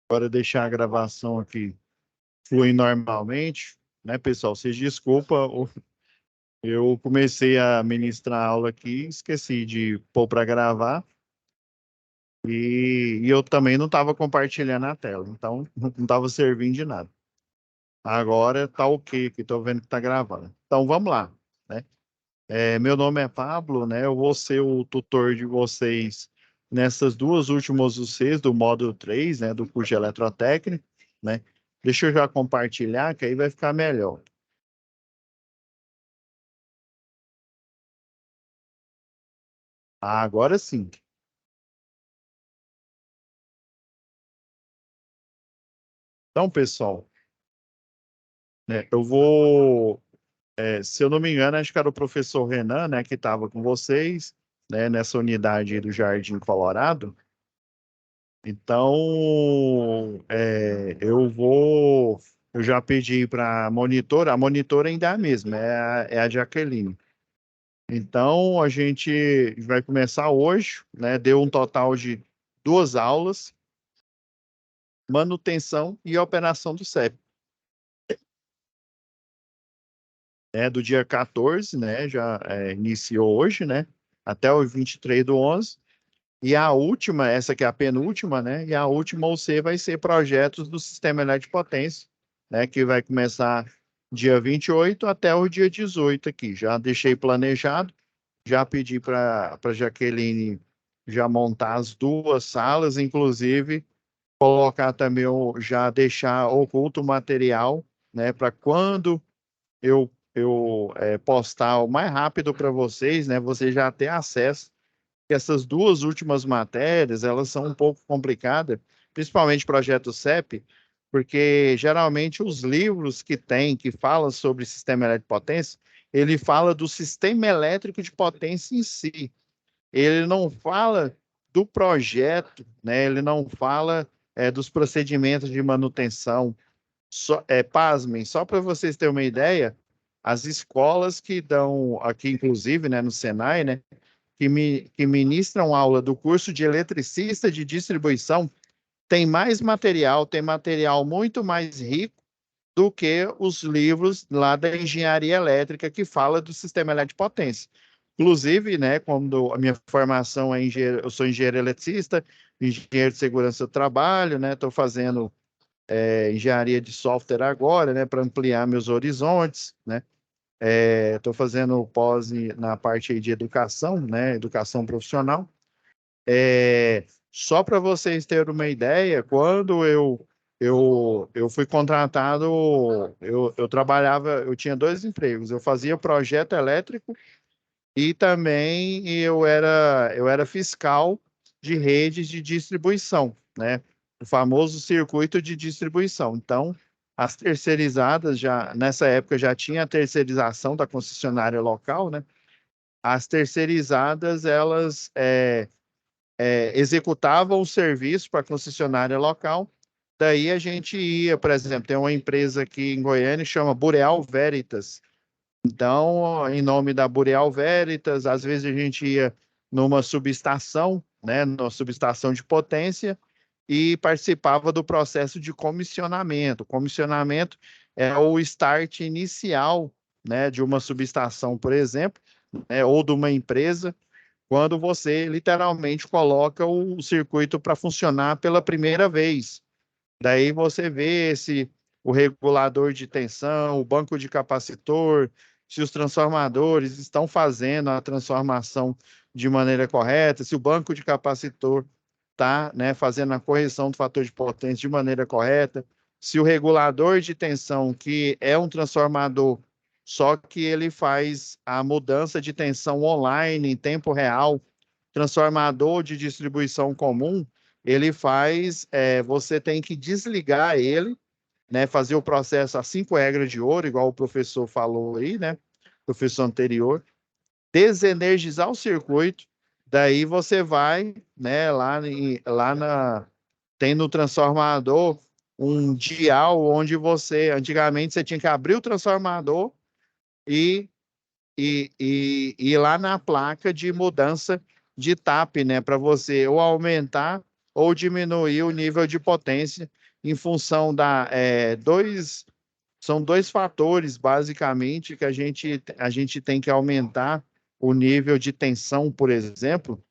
Agora deixar a gravação aqui fluir normalmente, né, pessoal? Vocês desculpa, eu comecei a ministrar a aula aqui, esqueci de pôr para gravar e eu também não estava compartilhando a tela, então não estava servindo de nada. Agora tá ok, que estou vendo que está gravando. Então vamos lá, né? Meu nome é Pablo, né? Eu vou ser o tutor de vocês nessas duas últimas UCs do módulo 3, né? Do curso de eletrotécnica, né? Deixa eu já compartilhar, que aí vai ficar melhor. Agora sim. Então, pessoal, né? Se eu não me engano, acho que era o professor Renan, né? Que estava com vocês, né? Nessa unidade aí do Jardim Colorado. Então, eu já pedi para a monitora ainda é a mesma, é a Jaqueline. Então, a gente vai começar hoje, né? Deu um total de duas aulas, manutenção e operação do CEP. Do dia 14, né? Já iniciou hoje, né? Até o 23 do 11. E a última, essa que é a penúltima, né? E a última UC vai ser projetos do Sistema Elétrico de Potência, né? Que vai começar dia 28 até o dia 18 aqui. Já deixei planejado, já pedi para a Jaqueline já montar as duas salas, inclusive colocar também, já deixar oculto o material, né? Para quando eu postar o mais rápido para vocês, né? Vocês já ter acesso. Essas duas últimas matérias, elas são um pouco complicadas, principalmente projeto CEP, porque geralmente os livros que tem, que falam sobre sistema elétrico de potência, ele fala do sistema elétrico de potência em si. Ele não fala do projeto, né? Ele não fala dos procedimentos de manutenção. Pasmem, só para vocês terem uma ideia, as escolas que dão aqui, inclusive, né, no Senai, né, que ministram aula do curso de eletricista de distribuição, tem material muito mais rico do que os livros lá da engenharia elétrica que fala do sistema elétrico de potência. Inclusive, né, quando a minha formação é engenheiro, eu sou engenheiro eletricista, engenheiro de segurança do trabalho, né, estou fazendo engenharia de software agora, né, para ampliar meus horizontes, né. Estou fazendo pós na parte aí de educação, né, educação profissional. Só para vocês terem uma ideia, quando eu fui contratado, eu trabalhava, eu tinha dois empregos, eu fazia projeto elétrico e também eu era fiscal de redes de distribuição, né? O famoso circuito de distribuição. Então, as terceirizadas já nessa época já tinha a terceirização da concessionária local, né? As terceirizadas elas executavam o serviço para a concessionária local. Daí a gente ia, por exemplo, tem uma empresa aqui em Goiânia que chama Boreal Veritas. Então, em nome da Boreal Veritas, às vezes a gente ia numa subestação, né, numa subestação de potência, e participava do processo de comissionamento. O comissionamento é o start inicial, né, de uma subestação, por exemplo, né, ou de uma empresa, quando você literalmente coloca o circuito para funcionar pela primeira vez. Daí você vê se o regulador de tensão, o banco de capacitor, se os transformadores estão fazendo a transformação de maneira correta, se o banco de capacitor está, né, fazendo a correção do fator de potência de maneira correta, se o regulador de tensão, que é um transformador, só que ele faz a mudança de tensão online, em tempo real, transformador de distribuição comum, ele faz, você tem que desligar ele, né, fazer o processo a 5 regras de ouro, igual o professor falou aí, né, professor anterior, desenergizar o circuito, daí você vai, né, tem no transformador um dial onde antigamente você tinha que abrir o transformador e ir lá na placa de mudança de TAP, né, para você ou aumentar ou diminuir o nível de potência em função são dois fatores, basicamente, que a gente tem que aumentar o nível de tensão, por exemplo.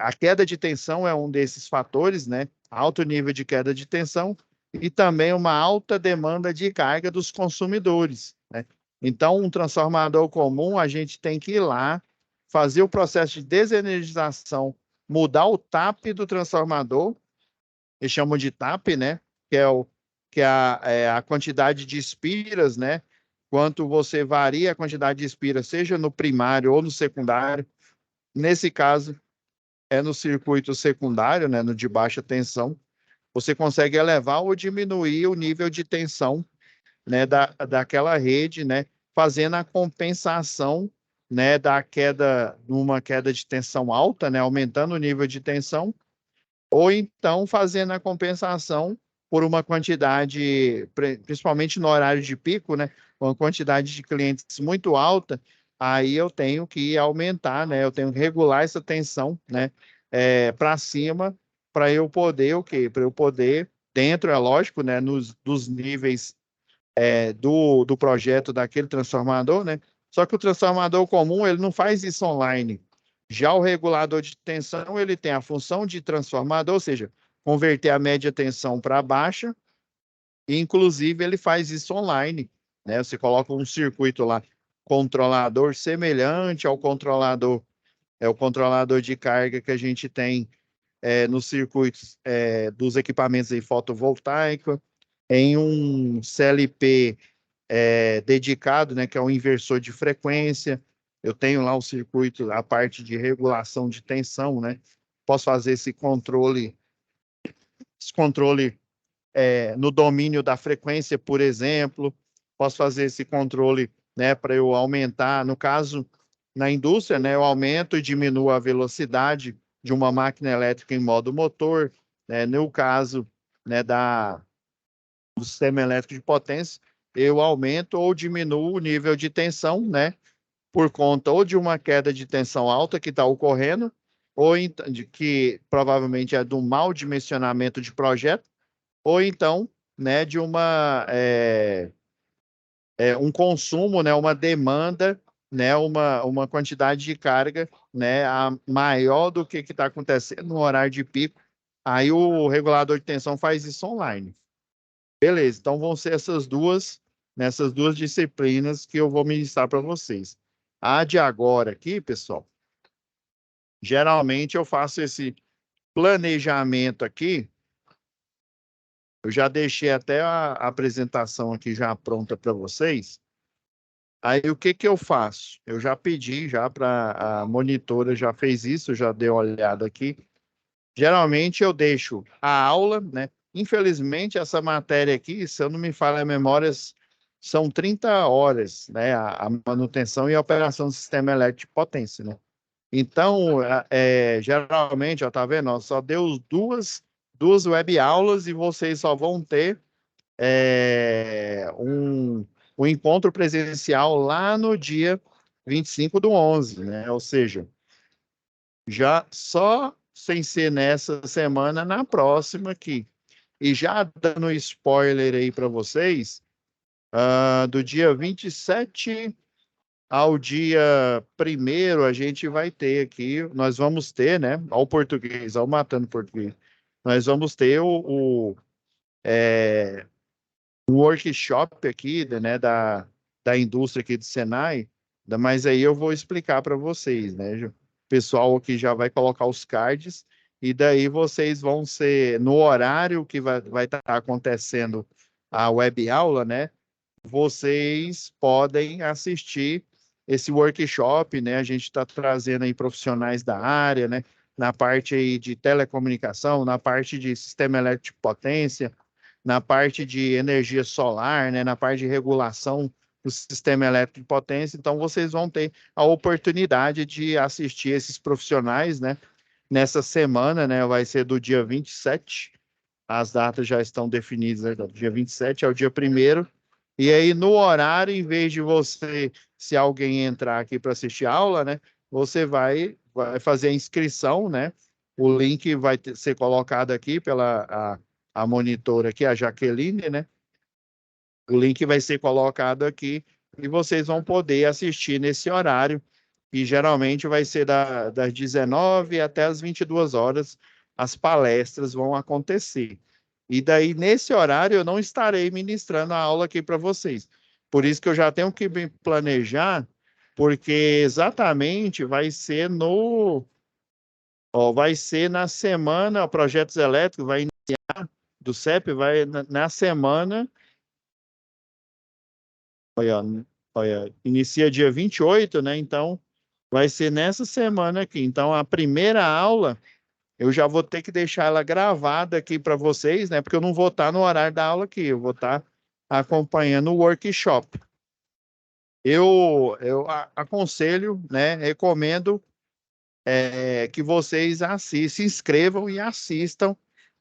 A queda de tensão é um desses fatores, né? Alto nível de queda de tensão e também uma alta demanda de carga dos consumidores, né? Então, um transformador comum, a gente tem que ir lá, fazer o processo de desenergização, mudar o TAP do transformador, eles chamam de TAP, né? Que é a quantidade de espiras, né? Quanto você varia a quantidade de espiras, seja no primário ou no secundário. Nesse caso, é no circuito secundário, né? No de baixa tensão. Você consegue elevar ou diminuir o nível de tensão, né? Daquela rede, né? Fazendo a compensação, né? Numa queda de tensão alta, né? Aumentando o nível de tensão ou então fazendo a compensação por uma quantidade, principalmente no horário de pico, né, uma quantidade de clientes muito alta, aí eu tenho que aumentar, né, eu tenho que regular essa tensão, né, para cima, para eu poder o quê? Para eu poder, dentro, é lógico, né, dos níveis do projeto daquele transformador, né, só que o transformador comum, ele não faz isso online. Já o regulador de tensão, ele tem a função de transformador, ou seja, converter a média tensão para baixa, e inclusive ele faz isso online, né? Você coloca um circuito lá, controlador semelhante ao controlador, é o controlador de carga que a gente tem nos circuitos dos equipamentos aí fotovoltaico, em um CLP dedicado, né, que é um inversor de frequência. Eu tenho lá o circuito, a parte de regulação de tensão, né? Posso fazer esse controle no domínio da frequência, por exemplo. Posso fazer esse controle, né, para eu aumentar, no caso, na indústria, né, eu aumento e diminuo a velocidade de uma máquina elétrica em modo motor, né? No caso, né, do sistema elétrico de potência, eu aumento ou diminuo o nível de tensão, né? Por conta ou de uma queda de tensão alta que está ocorrendo, ou de que provavelmente é do mau dimensionamento de projeto, ou então, né, de um consumo, né, uma demanda, né, uma quantidade de carga, né, maior do que está acontecendo no horário de pico. Aí o regulador de tensão faz isso online. Beleza, então vão ser nessas duas disciplinas que eu vou ministrar para vocês. A de agora aqui, pessoal, geralmente eu faço esse planejamento aqui, eu já deixei até a apresentação aqui já pronta para vocês. Aí o que que eu faço? Eu já pedi já para a monitora, já fez isso, já deu uma olhada aqui. Geralmente eu deixo a aula, né? Infelizmente, essa matéria aqui, se eu não me falha a memória, são 30 horas, né? A manutenção e a operação do sistema elétrico de potência, né? Então, geralmente, ó, tá vendo? Ó, só deu duas web aulas e vocês só vão ter um encontro presencial lá no dia 25/11, né? Ou seja, já só sem ser nessa semana, na próxima aqui. E já dando spoiler aí para vocês, do dia 27 ao dia 1º, a gente vai ter aqui, nós vamos ter, né? Ao português, ao matando português. Nós vamos ter um workshop aqui, né, da indústria aqui do Senai, mas aí eu vou explicar para vocês, né? O pessoal aqui já vai colocar os cards, e daí vocês vão ser, no horário que vai estar acontecendo a web aula, né? Vocês podem assistir esse workshop, né? A gente está trazendo aí profissionais da área, né? Na parte aí de telecomunicação, na parte de sistema elétrico de potência, na parte de energia solar, né, na parte de regulação do sistema elétrico de potência. Então, vocês vão ter a oportunidade de assistir esses profissionais, né, nessa semana, né, vai ser do dia 27, as datas já estão definidas, né, do dia 27 ao dia 1º, e aí no horário, em vez de você, se alguém entrar aqui para assistir a aula, né, você vai fazer a inscrição, né, O link vai ser colocado aqui pela a monitora aqui, a Jaqueline, né? O link vai ser colocado aqui e vocês vão poder assistir nesse horário, que geralmente vai ser das 19 até as 22 horas, as palestras vão acontecer. E daí, nesse horário, eu não estarei ministrando a aula aqui para vocês. Por isso que eu já tenho que me planejar, porque exatamente vai ser na semana, Projetos Elétricos vai iniciar, do CEP, vai na semana. Olha, olha, inicia dia 28, né? Então, vai ser nessa semana aqui. Então, a primeira aula, eu já vou ter que deixar ela gravada aqui para vocês, né? Porque eu não vou estar no horário da aula aqui, eu vou estar acompanhando o workshop. Eu aconselho, né? Recomendo que vocês se inscrevam e assistam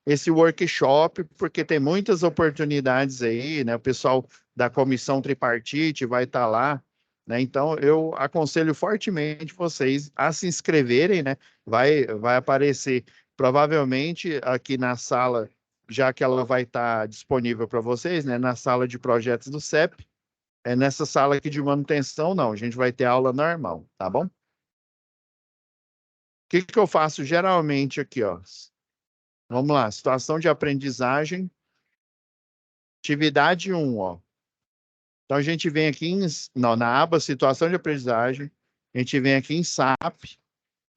esse workshop, porque tem muitas oportunidades aí, né? O pessoal da comissão tripartite vai estar lá, né? Então, eu aconselho fortemente vocês a se inscreverem, né? Vai aparecer provavelmente aqui na sala, já que ela vai estar disponível para vocês, né? Na sala de projetos do CEP. É nessa sala aqui de manutenção, não. A gente vai ter aula normal, tá bom? O que que eu faço geralmente aqui, ó? Vamos lá, situação de aprendizagem, atividade 1, ó. Então, a gente vem aqui na aba situação de aprendizagem, a gente vem aqui em SAP,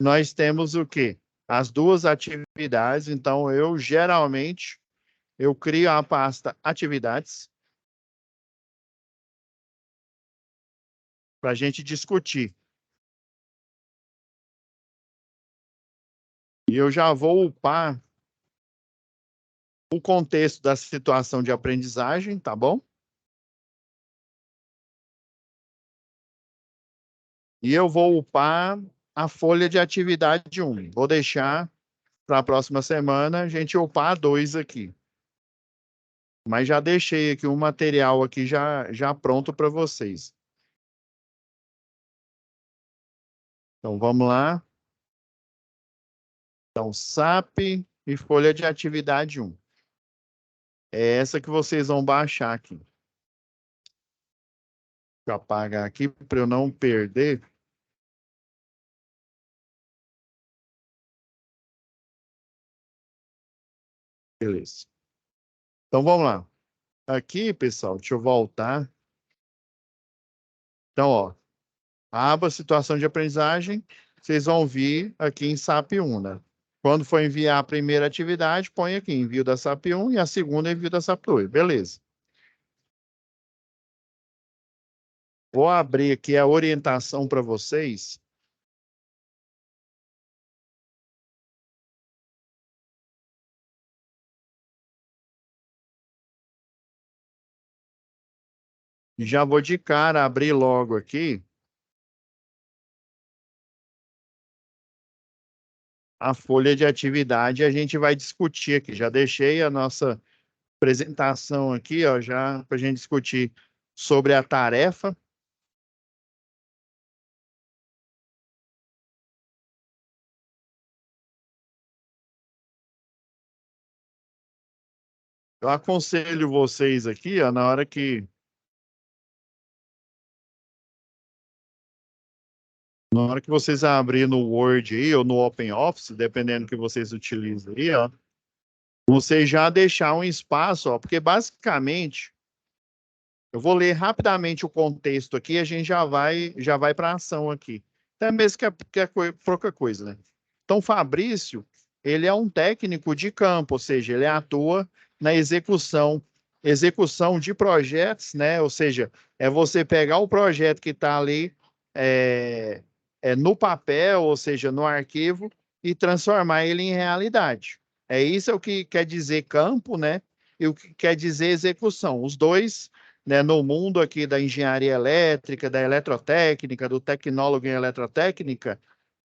nós temos o quê? As duas atividades, então geralmente, eu crio a pasta atividades para a gente discutir. E eu já vou upar o contexto da situação de aprendizagem, tá bom? E eu vou upar a folha de atividade 1. Vou deixar para a próxima semana a gente upar a 2 aqui. Mas já deixei aqui um material aqui já pronto para vocês. Então vamos lá. Então, SAP e folha de atividade 1. É essa que vocês vão baixar aqui. Vou apagar aqui para eu não perder. Beleza. Então vamos lá. Aqui, pessoal, deixa eu voltar. Então, ó, a aba situação de aprendizagem, vocês vão vir aqui em SAP 1, né? Quando for enviar a primeira atividade, põe aqui envio da SAP 1 e a segunda envio da SAP 2. Beleza. Vou abrir aqui a orientação para vocês. Já vou de cara abrir logo aqui a folha de atividade e a gente vai discutir aqui. Já deixei a nossa apresentação aqui, ó, já para a gente discutir sobre a tarefa. Eu aconselho vocês aqui, ó, na hora que vocês abrirem no Word aí, ou no OpenOffice, dependendo que vocês utilizem aí, ó, vocês já deixar um espaço, ó, porque basicamente, eu vou ler rapidamente o contexto aqui, a gente já vai para a ação aqui. Até mesmo que é pouca coisa, né? Então, Fabrício, ele é um técnico de campo, ou seja, ele atua na execução de projetos, né? Ou seja, é você pegar o projeto que está ali é, no papel, ou seja, no arquivo, e transformar ele em realidade. É isso o que quer dizer campo, né? E o que quer dizer execução. Os dois, né, no mundo aqui da engenharia elétrica, da eletrotécnica, do tecnólogo em eletrotécnica,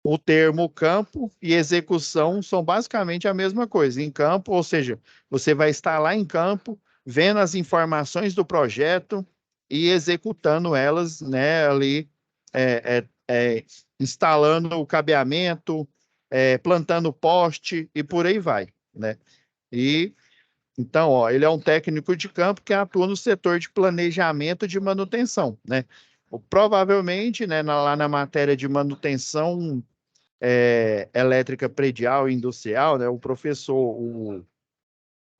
o termo campo e execução são basicamente a mesma coisa. Em campo, ou seja, você vai estar lá em campo, vendo as informações do projeto e executando elas, né, ali, é, é, instalando o cabeamento, plantando poste e por aí vai, né? E então, ó, ele é um técnico de campo que atua no setor de planejamento de manutenção, né? Provavelmente, né, lá na matéria de manutenção elétrica predial e industrial, né, o professor,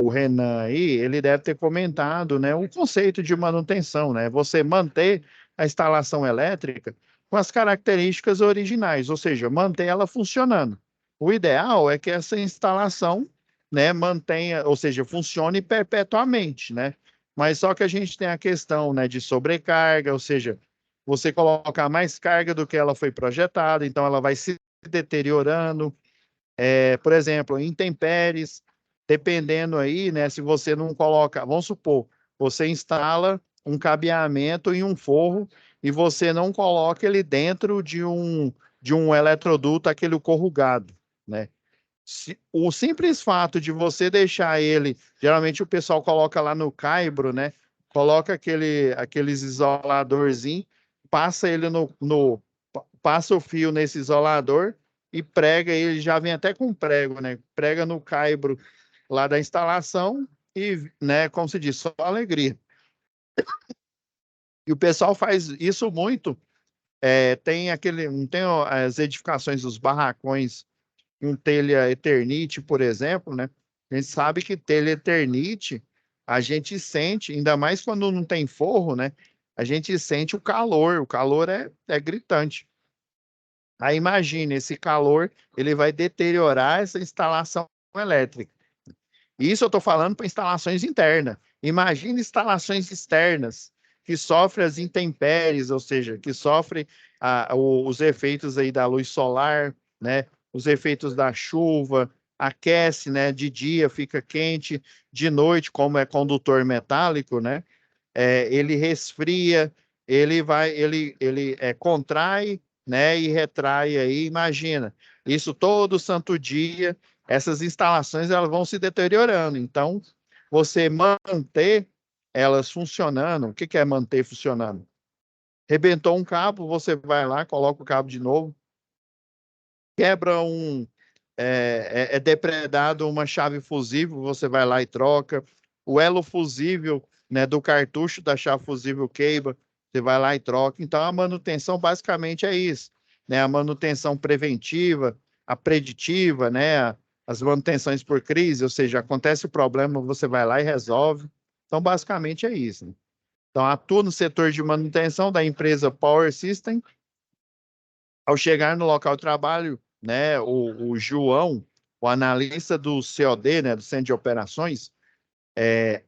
o Renan aí, ele deve ter comentado, né, o conceito de manutenção, né? Você manter a instalação elétrica com as características originais, ou seja, manter ela funcionando. O ideal é que essa instalação, né, mantenha, ou seja, funcione perpetuamente, né? Mas só que a gente tem a questão, né, de sobrecarga, ou seja, você colocar mais carga do que ela foi projetada, então ela vai se deteriorando, por exemplo, intempéries, dependendo aí, né, se você não coloca, vamos supor, você instala um cabeamento em um forro e você não coloca ele dentro de um eletroduto, aquele corrugado, né? O simples fato de você deixar ele, geralmente o pessoal coloca lá no caibro, né? Coloca aqueles isoladorzinho, passa ele passa o fio nesse isolador e prega ele, já vem até com prego, né? Prega no caibro lá da instalação e, né, como se diz, só alegria. E o pessoal faz isso muito. Tem aquele, não tem as edificações dos barracões com telha Eternite, por exemplo, né? A gente sabe que telha Eternite, a gente sente, ainda mais quando não tem forro, né? A gente sente o calor é gritante. Aí imagine, esse calor, ele vai deteriorar essa instalação elétrica. Isso eu estou falando para instalações internas. Imagine instalações externas que sofrem as intempéries, ou seja, que sofrem os efeitos aí da luz solar, né? Os efeitos da chuva, aquece, né? De dia fica quente, de noite, como é condutor metálico, né? Ele resfria, ele contrai, né? E retrai aí, imagina. Isso todo santo dia, essas instalações elas vão se deteriorando. Então, você manter elas funcionando, o que que é manter funcionando? Rebentou um cabo, você vai lá, coloca o cabo de novo, quebra depredado uma chave fusível, você vai lá e troca. O elo fusível, né, do cartucho da chave fusível queima, você vai lá e troca. Então, a manutenção basicamente é isso, né? A manutenção preventiva, a preditiva, né? As manutenções por crise, ou seja, acontece o problema, você vai lá e resolve. Então, basicamente é isso, né? Então, atua no setor de manutenção da empresa Power System. Ao chegar no local de trabalho, né, o João, o analista do COD, né, do Centro de Operações,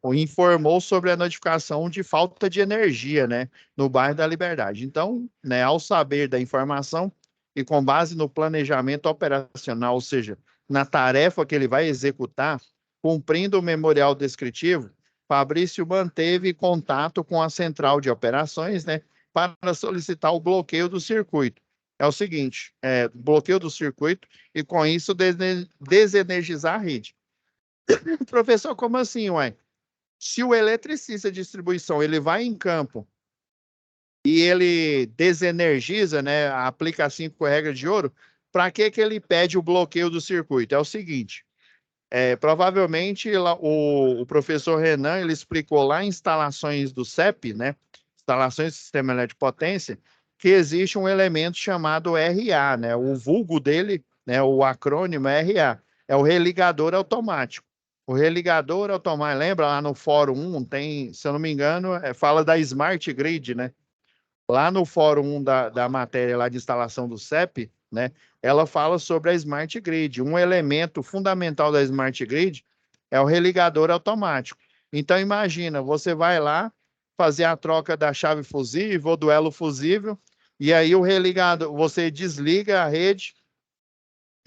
o informou sobre a notificação de falta de energia, né, no bairro da Liberdade. Então, né, ao saber da informação e com base no planejamento operacional, ou seja, na tarefa que ele vai executar, cumprindo o memorial descritivo, Fabrício manteve contato com a central de operações, né, para solicitar o bloqueio do circuito. É o seguinte, bloqueio do circuito e com isso desenergizar a rede. Professor, como assim, ué? Se o eletricista de distribuição ele vai em campo e ele desenergiza, né, aplica as 5 regras de ouro, para que que ele pede o bloqueio do circuito? É o seguinte, provavelmente o professor Renan ele explicou lá em instalações do CEP, né, instalações do Sistema Elétrico de Potência, que existe um elemento chamado RA, né, o vulgo dele, né, o acrônimo é RA, é o religador automático. O religador automático, lembra lá no Fórum 1, tem, se eu não me engano, fala da Smart Grid, né? Lá no Fórum 1 da matéria lá de instalação do CEP, né? Ela fala sobre a Smart Grid. Um elemento fundamental da Smart Grid é o religador automático. Então, imagina, você vai lá fazer a troca da chave fusível ou do elo fusível, e aí o religador, você desliga a rede,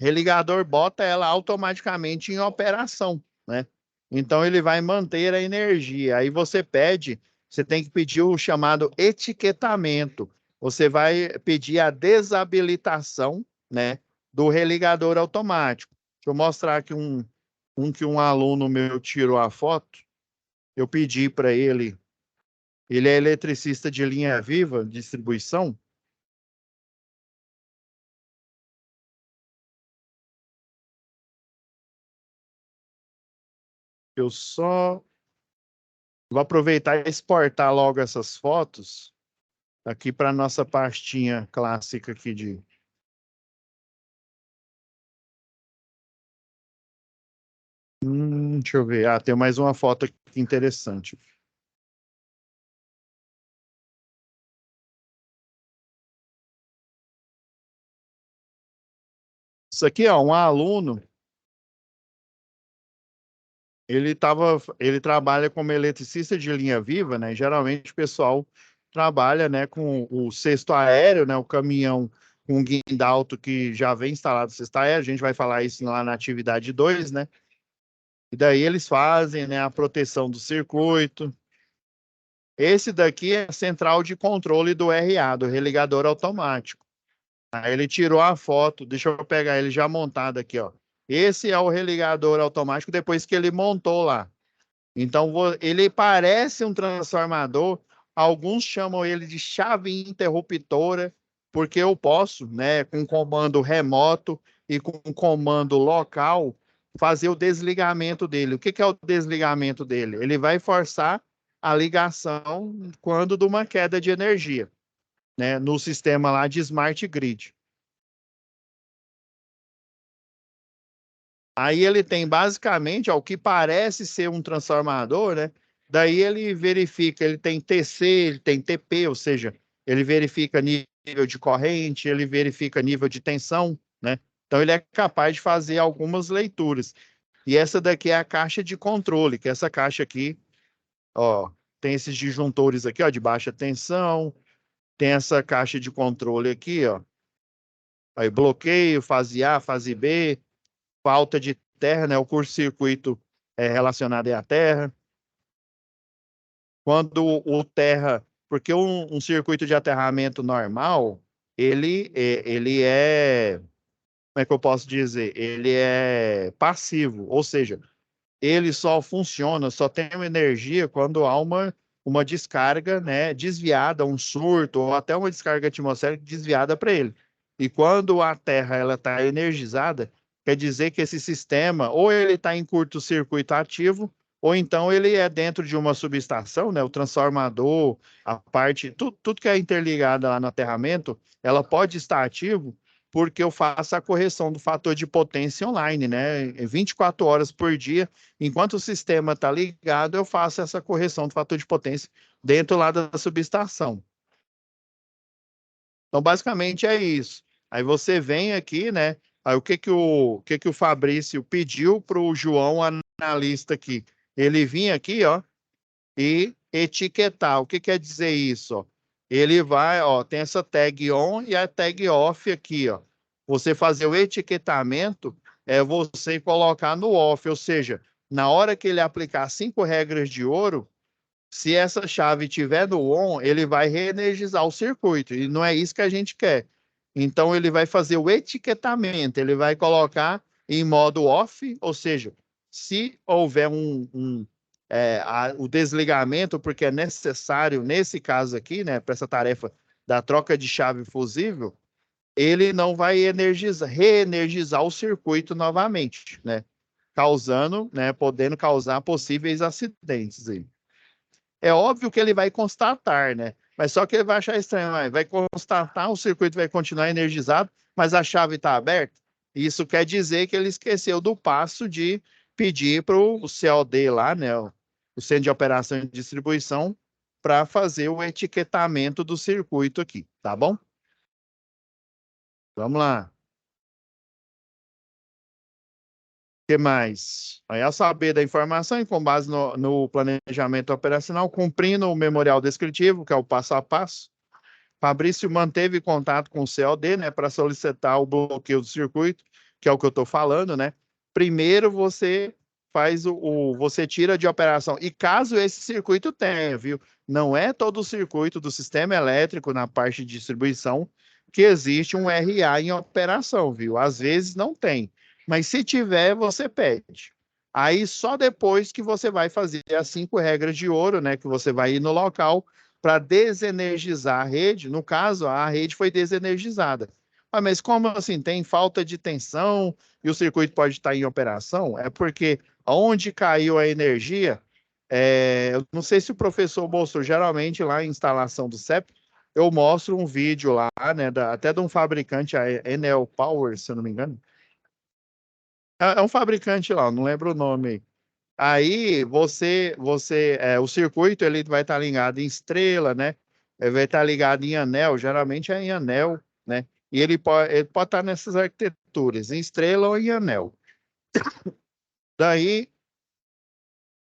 religador bota ela automaticamente em operação, né? Então ele vai manter a energia. Aí você tem que pedir o chamado etiquetamento. Você vai pedir a desabilitação, né, do religador automático. Deixa eu mostrar aqui que um aluno meu tirou a foto. Eu pedi para ele, ele é eletricista de linha viva, distribuição. Eu só vou aproveitar e exportar logo essas fotos aqui para nossa pastinha clássica aqui de... deixa eu ver. Ah, tem mais uma foto aqui interessante. Isso aqui, ó, um aluno, ele trabalha como eletricista de linha viva, né? Geralmente o pessoal trabalha, né, com o cesto aéreo, né, o caminhão com guinda alto que já vem instalado no cesto aéreo. A gente vai falar isso lá na atividade 2, né? E daí eles fazem, né, a proteção do circuito. Esse daqui é a central de controle do RA, do religador automático. Aí ele tirou a foto, deixa eu pegar ele já montado aqui, ó. Esse é o religador automático depois que ele montou lá. Então, ele parece um transformador. Alguns chamam ele de chave interruptora, porque eu posso, né, com comando remoto e com comando local, fazer o desligamento dele. O que que é o desligamento dele? Ele vai forçar a ligação quando de uma queda de energia, né, no sistema lá de Smart Grid. Aí ele tem basicamente, ó, o que parece ser um transformador, né? Daí ele verifica, ele tem TC, ele tem TP, ou seja, ele verifica nível de corrente, ele verifica nível de tensão, né? Então ele é capaz de fazer algumas leituras. E essa daqui é a caixa de controle, que é essa caixa aqui, ó, tem esses disjuntores aqui, ó, de baixa tensão, tem essa caixa de controle aqui, ó. Aí bloqueio, fase A, fase B, falta de terra, né? O curto-circuito é relacionado à terra. Quando o terra, porque um circuito de aterramento normal, ele é, como é que eu posso dizer? Ele é passivo, ou seja, ele só funciona, só tem uma energia quando há uma descarga, né, desviada, um surto, ou até uma descarga atmosférica desviada para ele. E quando a Terra ela está energizada, quer dizer que esse sistema, ou ele está em curto-circuito ativo, ou então ele é dentro de uma subestação, né, o transformador, a parte, tudo que é interligado lá no aterramento, ela pode estar ativo, porque eu faço a correção do fator de potência online, né? 24 horas por dia, enquanto o sistema está ligado, eu faço essa correção do fator de potência dentro lá da subestação. Então, basicamente é isso. Aí você vem aqui, né? Aí o que que o Fabrício pediu para o João, analista aqui? Ele vinha aqui, ó, e etiquetar. O que quer dizer isso, ó? Ele vai, ó, tem essa tag on e a tag off aqui, ó. Você fazer o etiquetamento é você colocar no off, ou seja, na hora que ele aplicar 5 regras de ouro, se essa chave estiver no on, ele vai reenergizar o circuito, e não é isso que a gente quer. Então, ele vai fazer o etiquetamento, ele vai colocar em modo off, ou seja, se houver o desligamento, porque é necessário, nesse caso aqui, né, para essa tarefa da troca de chave fusível, ele não vai reenergizar o circuito novamente, né, causando, né, podendo causar possíveis acidentes aí. É óbvio que ele vai constatar, né? Mas só que ele vai achar estranho, vai constatar, o circuito vai continuar energizado, mas a chave está aberta. Isso quer dizer que ele esqueceu do passo de pedir para o COD lá, né? O Centro de Operação e Distribuição, para fazer o etiquetamento do circuito aqui, tá bom? Vamos lá. Que mais? Aí, ao saber da informação e com base no planejamento operacional, cumprindo o memorial descritivo, que é o passo a passo, Fabrício manteve contato com o COD, né, para solicitar o bloqueio do circuito, que é o que eu estou falando, né? Primeiro você faz você tira de operação. E caso esse circuito tenha, viu? Não é todo o circuito do sistema elétrico na parte de distribuição que existe um RA em operação, viu? Às vezes não tem. Mas se tiver, você pede. Aí só depois que você vai fazer as 5 regras de ouro, né? Que você vai ir no local para desenergizar a rede. No caso, a rede foi desenergizada. Ah, mas como assim? Tem falta de tensão e o circuito pode estar em operação? É porque onde caiu a energia, eu não sei se o professor mostrou, geralmente lá em instalação do CEP, eu mostro um vídeo lá, né, até de um fabricante, a Enel Power, se eu não me engano. É um fabricante lá, não lembro o nome. Aí o circuito ele vai estar ligado em estrela, né? Ele vai estar ligado em anel, geralmente é em anel, né? E ele pode estar nessas arquiteturas, em estrela ou em anel. Daí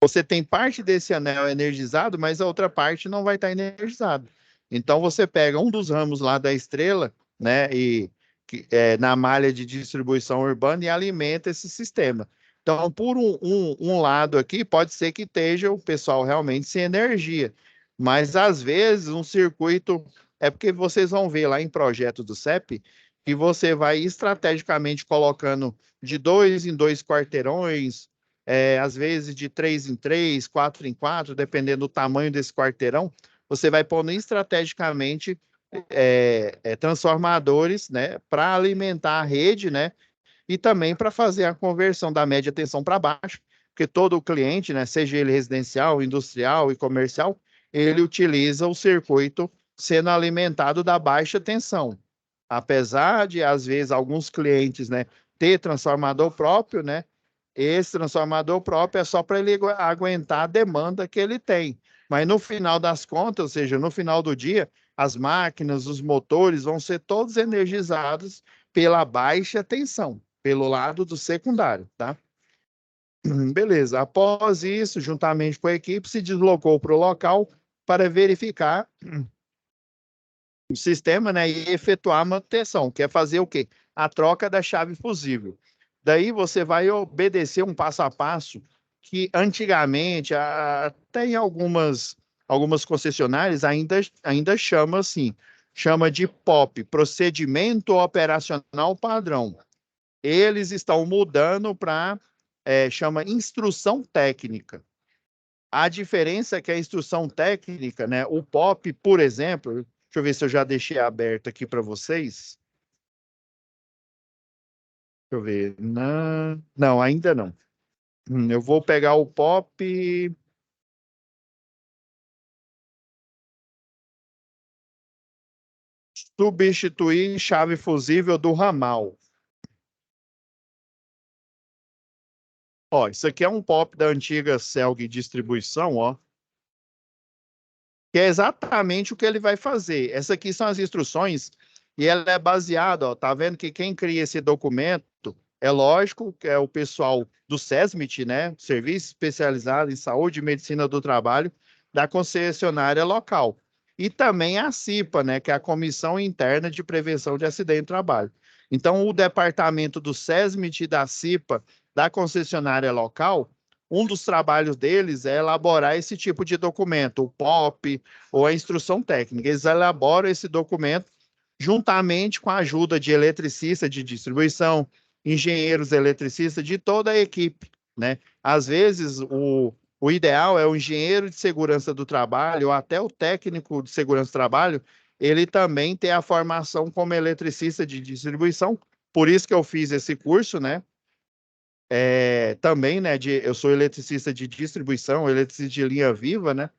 você tem parte desse anel energizado, mas a outra parte não vai estar energizada. Então você pega um dos ramos lá da estrela, né, na malha de distribuição urbana e alimenta esse sistema. Então, por um lado aqui, pode ser que esteja o pessoal realmente sem energia, mas às vezes um circuito é porque vocês vão ver lá em projeto do CEP que você vai estrategicamente colocando de 2 em 2 quarteirões, às vezes de 3 em 3, 4 em 4, dependendo do tamanho desse quarteirão, você vai pondo estrategicamente transformadores, né, para alimentar a rede, né, e também para fazer a conversão da média tensão para baixo, porque todo o cliente, né, seja ele residencial, industrial e comercial, ele utiliza o circuito sendo alimentado da baixa tensão. Apesar de, às vezes, alguns clientes, né, ter transformador próprio, né, esse transformador próprio é só para ele aguentar a demanda que ele tem. Mas no final das contas, ou seja, no final do dia, as máquinas, os motores vão ser todos energizados pela baixa tensão, pelo lado do secundário, tá? Beleza. Após isso, juntamente com a equipe, se deslocou para o local para verificar o sistema, né, e efetuar a manutenção, que é fazer o quê? A troca da chave fusível. Daí você vai obedecer um passo a passo que antigamente, até em algumas concessionárias ainda chama assim, chama de POP, Procedimento Operacional Padrão. Eles estão mudando para, chama Instrução Técnica. A diferença é que a instrução técnica, né, o POP, por exemplo, deixa eu ver se eu já deixei aberto aqui para vocês. Deixa eu ver. Não, não, ainda não. Eu vou pegar o POP, substituir chave fusível do ramal. Ó, isso aqui é um POP da antiga Celg Distribuição, ó, que é exatamente o que ele vai fazer. Essas aqui são as instruções e ela é baseada, ó, tá vendo que quem cria esse documento é lógico que é o pessoal do SESMIT, né, Serviço Especializado em Saúde e Medicina do Trabalho da concessionária local. E também a CIPA, né, que é a Comissão Interna de Prevenção de Acidente de Trabalho. Então, o departamento do SESMIT e da CIPA da concessionária local, um dos trabalhos deles é elaborar esse tipo de documento, o POP ou a instrução técnica. Eles elaboram esse documento juntamente com a ajuda de eletricistas de distribuição, engenheiros eletricistas, de toda a equipe, né? Às vezes, o ideal é o engenheiro de segurança do trabalho, ou até o técnico de segurança do trabalho, ele também ter a formação como eletricista de distribuição. Por isso que eu fiz esse curso, né? Também, né, eu sou eletricista de distribuição, eletricista de linha viva, né?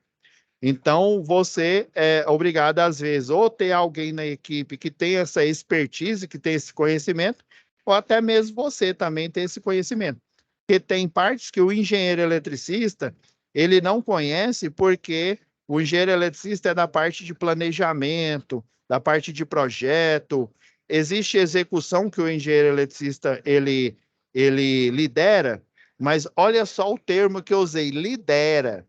Então, você é obrigado, às vezes, ou ter alguém na equipe que tem essa expertise, que tem esse conhecimento, ou até mesmo você também ter esse conhecimento. Porque tem partes que o engenheiro eletricista, ele não conhece porque o engenheiro eletricista é da parte de planejamento, da parte de projeto. Existe execução que o engenheiro eletricista, ele lidera, mas olha só o termo que eu usei, lidera.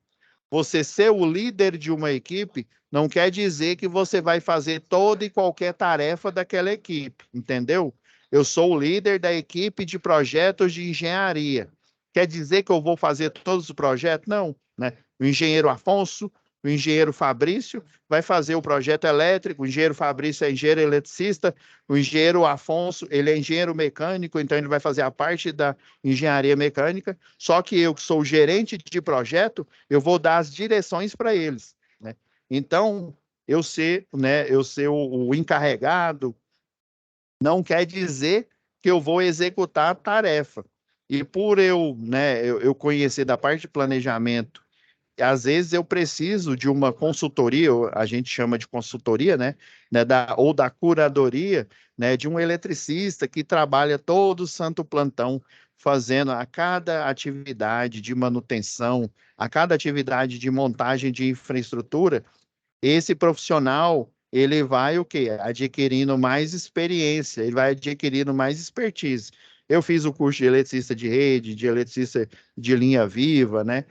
Você ser o líder de uma equipe não quer dizer que você vai fazer toda e qualquer tarefa daquela equipe, entendeu? Eu sou o líder da equipe de projetos de engenharia. Quer dizer que eu vou fazer todos os projetos? Não, né? O engenheiro Afonso, o engenheiro Fabrício vai fazer o projeto elétrico, o engenheiro Fabrício é engenheiro eletricista, o engenheiro Afonso, ele é engenheiro mecânico, então ele vai fazer a parte da engenharia mecânica, só que eu que sou o gerente de projeto, eu vou dar as direções para eles, né? Então, eu ser o encarregado não quer dizer que eu vou executar a tarefa. E por eu, né, eu conhecer da parte de planejamento, às vezes eu preciso de uma consultoria, a gente chama de consultoria, né, ou da curadoria, né, de um eletricista que trabalha todo o santo plantão, fazendo a cada atividade de manutenção, a cada atividade de montagem de infraestrutura. Esse profissional, ele vai o quê? Adquirindo mais experiência, ele vai adquirindo mais expertise. Eu fiz o curso de eletricista de rede, de eletricista de linha viva, né?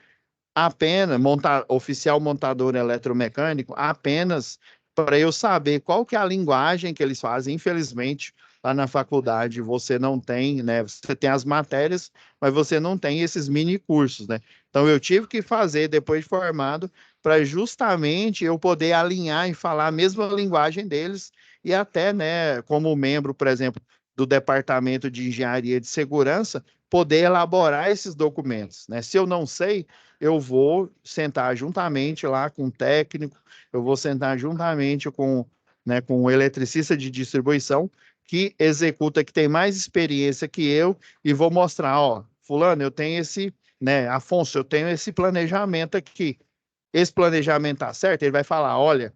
Apenas oficial montador eletromecânico, apenas para eu saber qual que é a linguagem que eles fazem. Infelizmente, lá na faculdade você não tem, né? Você tem as matérias, mas você não tem esses mini cursos, né? Então eu tive que fazer depois de formado para justamente eu poder alinhar e falar a mesma linguagem deles e até, né, como membro, por exemplo, do Departamento de Engenharia de Segurança, poder elaborar esses documentos, né? Se eu não sei, eu vou sentar juntamente lá com o técnico, eu vou sentar juntamente com, né, com o eletricista de distribuição que executa, que tem mais experiência que eu, e vou mostrar, ó, fulano, eu tenho esse, né, Afonso, eu tenho esse planejamento aqui. Esse planejamento tá certo? Ele vai falar, olha,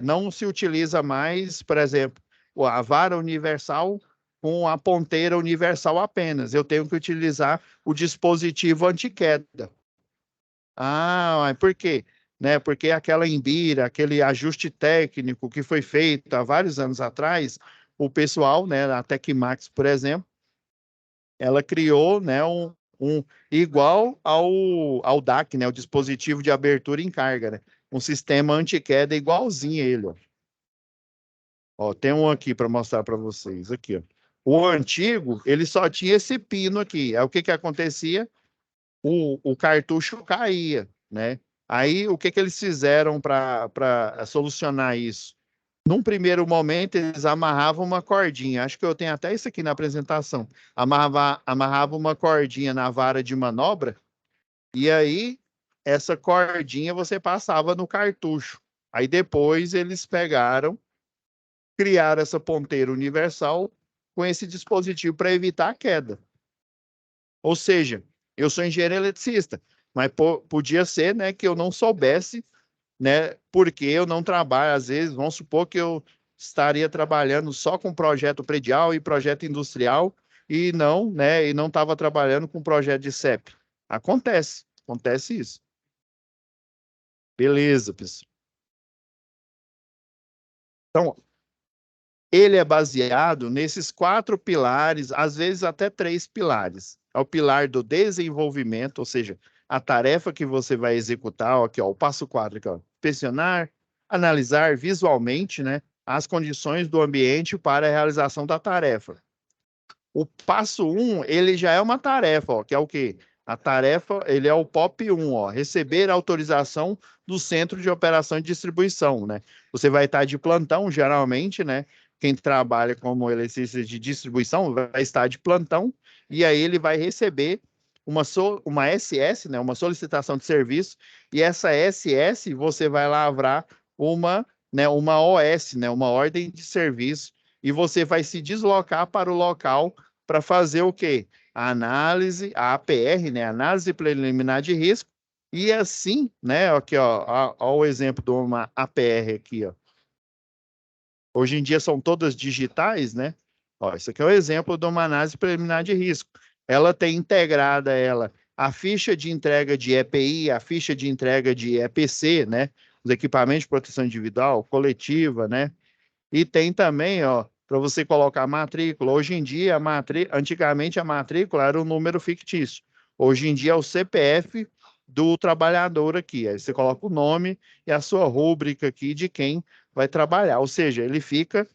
não se utiliza mais, por exemplo, a vara universal com a ponteira universal apenas. Eu tenho que utilizar o dispositivo anti-queda. Ah, mas por quê? Né? Porque aquela Embira, aquele ajuste técnico que foi feito há vários anos atrás, o pessoal, né, a Tecmax, por exemplo, ela criou, né, um igual ao DAC, né, o dispositivo de abertura em carga, né? Um sistema anti-queda igualzinho a ele, ó. Ó, tem um aqui para mostrar para vocês, aqui, ó. O antigo, ele só tinha esse pino aqui. Aí o que que acontecia? O cartucho caía, né? Aí o que que eles fizeram para solucionar isso? Num primeiro momento, eles amarravam uma cordinha. Acho que eu tenho até isso aqui na apresentação. Amarrava uma cordinha na vara de manobra, e aí essa cordinha você passava no cartucho. Aí depois eles pegaram, criaram essa ponteira universal com esse dispositivo para evitar a queda. Ou seja, eu sou engenheiro eletricista, mas podia ser, né, que eu não soubesse, né, porque eu não trabalho, às vezes, vamos supor que eu estaria trabalhando só com projeto predial e projeto industrial e não, né, e não estava trabalhando com projeto de CEP. Acontece isso. Beleza, pessoal. Então, ele é baseado nesses 4 pilares, às vezes até 3 pilares. É o pilar do desenvolvimento, ou seja, a tarefa que você vai executar, ó, aqui, ó, o passo 4, aqui, ó, inspecionar, analisar visualmente, né, as condições do ambiente para a realização da tarefa. O passo 1, ele já é uma tarefa, ó, que é o quê? A tarefa, ele é o POP 1, ó, receber autorização do centro de operação e distribuição, né? Você vai estar de plantão, geralmente, né? Quem trabalha como eletricista de distribuição vai estar de plantão, e aí ele vai receber uma SS, né? Uma solicitação de serviço, e essa SS você vai lavrar uma OS, né? Uma ordem de serviço, e você vai se deslocar para o local para fazer o quê? A análise, a APR, né? Análise preliminar de risco, e assim, né? Aqui, ó o exemplo de uma APR aqui, ó. Hoje em dia são todas digitais, né? Ó, isso aqui é o exemplo de uma análise preliminar de risco. Ela tem integrada a ficha de entrega de EPI, a ficha de entrega de EPC, né? Os equipamentos de proteção individual, coletiva, né? E tem também, ó, para você colocar a matrícula. Hoje em dia, antigamente a matrícula era um número fictício. Hoje em dia é o CPF do trabalhador aqui. Aí você coloca o nome e a sua rúbrica aqui de quem vai trabalhar. Ou seja, ele fica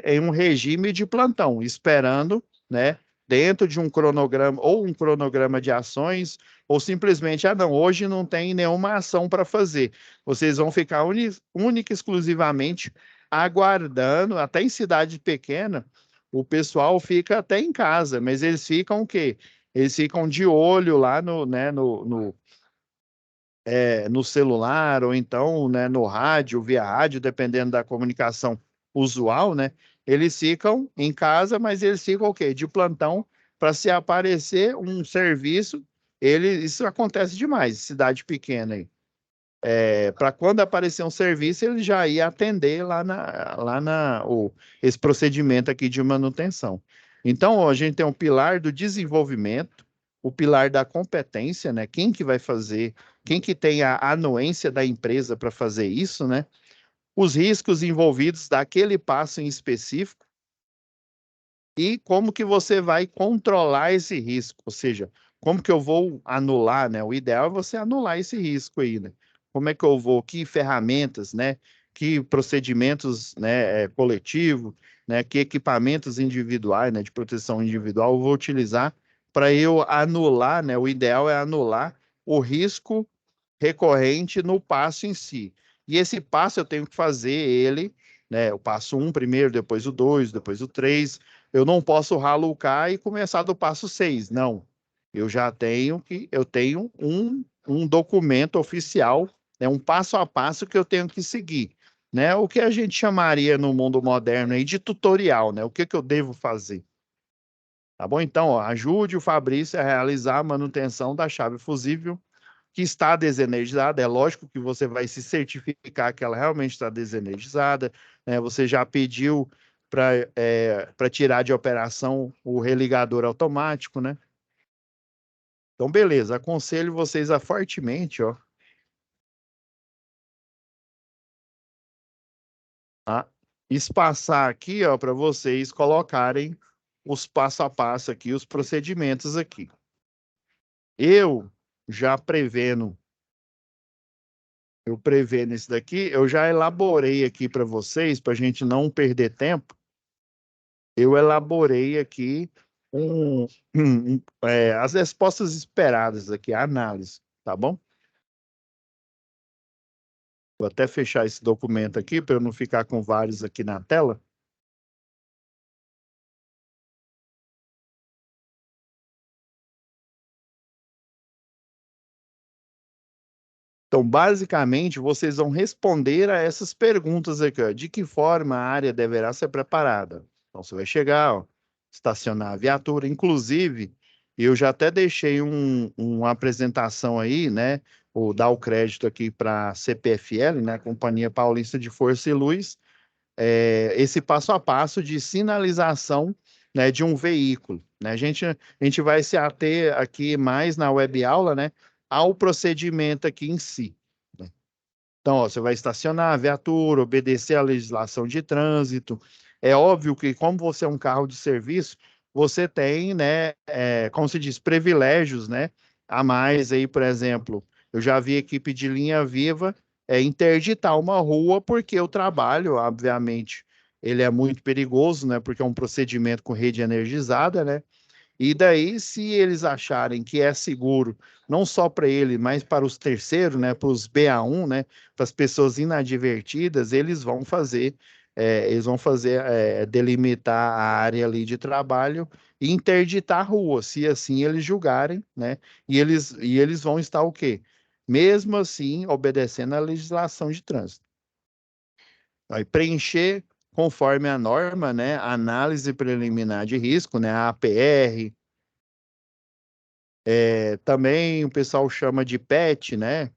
em um regime de plantão, esperando, né, dentro de um cronograma ou um cronograma de ações, ou simplesmente, não, hoje não tem nenhuma ação para fazer. Vocês vão ficar única e exclusivamente aguardando, até em cidade pequena, o pessoal fica até em casa, mas eles ficam o quê? Eles ficam de olho lá né, no celular, ou então, né, no rádio, via rádio, dependendo da comunicação usual, né? Eles ficam em casa, mas eles ficam o quê? De plantão para se aparecer um serviço. Isso acontece demais em cidade pequena aí. Para quando aparecer um serviço, ele já ia atender esse procedimento aqui de manutenção. Então, ó, a gente tem um pilar do desenvolvimento, o pilar da competência, né? Quem que vai fazer, quem que tem a anuência da empresa para fazer isso, né? Os riscos envolvidos daquele passo em específico e como que você vai controlar esse risco, ou seja, como que eu vou anular, né? O ideal é você anular esse risco aí, né? Como é que eu vou, que ferramentas, né? Que procedimentos, né, coletivo, né? Que equipamentos individuais, né, de proteção individual eu vou utilizar para eu anular, né? O ideal é anular o risco recorrente no passo em si. E esse passo eu tenho que fazer ele, né? O passo 1 primeiro, depois o 2, depois o 3. Eu não posso ralucar e começar do passo 6. Não. Eu tenho um documento oficial, né? Um passo a passo que eu tenho que seguir. Né? O que a gente chamaria no mundo moderno aí de tutorial, né? O que que eu devo fazer? Tá bom? Então, ó, ajude o Fabrício a realizar a manutenção da chave fusível que está desenergizada. É lógico que você vai se certificar que ela realmente está desenergizada, né? Você já pediu para tirar de operação o religador automático, né? Então, beleza. Aconselho vocês a fortemente, ó, a espaçar aqui, ó, para vocês colocarem os passo a passo aqui, os procedimentos aqui. Eu já prevendo Eu prevendo isso daqui, eu já elaborei aqui para vocês, para a gente não perder tempo, eu elaborei aqui as respostas esperadas aqui, a análise, tá bom? Vou até fechar esse documento aqui para eu não ficar com vários aqui na tela. Então, basicamente, vocês vão responder a essas perguntas aqui, ó. De que forma a área deverá ser preparada? Então, você vai chegar, ó, estacionar a viatura. Inclusive, eu já até deixei uma apresentação aí, né? Ou dar o crédito aqui para a CPFL, né? Companhia Paulista de Força e Luz, esse passo a passo de sinalização, né, de um veículo, né? A gente vai se ater aqui mais na web aula, né, ao procedimento aqui em si, né? Então, ó, você vai estacionar a viatura, obedecer à legislação de trânsito. É óbvio que, como você é um carro de serviço, você tem, né, como se diz, privilégios, né, a mais aí, por exemplo, eu já vi equipe de linha viva interditar uma rua porque o trabalho, obviamente, ele é muito perigoso, né, porque é um procedimento com rede energizada, né, e daí, se eles acharem que é seguro, não só para ele, mas para os terceiros, né, para os BA1, né, para as pessoas inadvertidas, eles vão fazer delimitar a área ali de trabalho e interditar a rua, se assim eles julgarem, né, e eles vão estar o quê? Mesmo assim, obedecendo à legislação de trânsito. Aí preencher conforme a norma, né, a análise preliminar de risco, né, a APR. Também o pessoal chama de PET, né?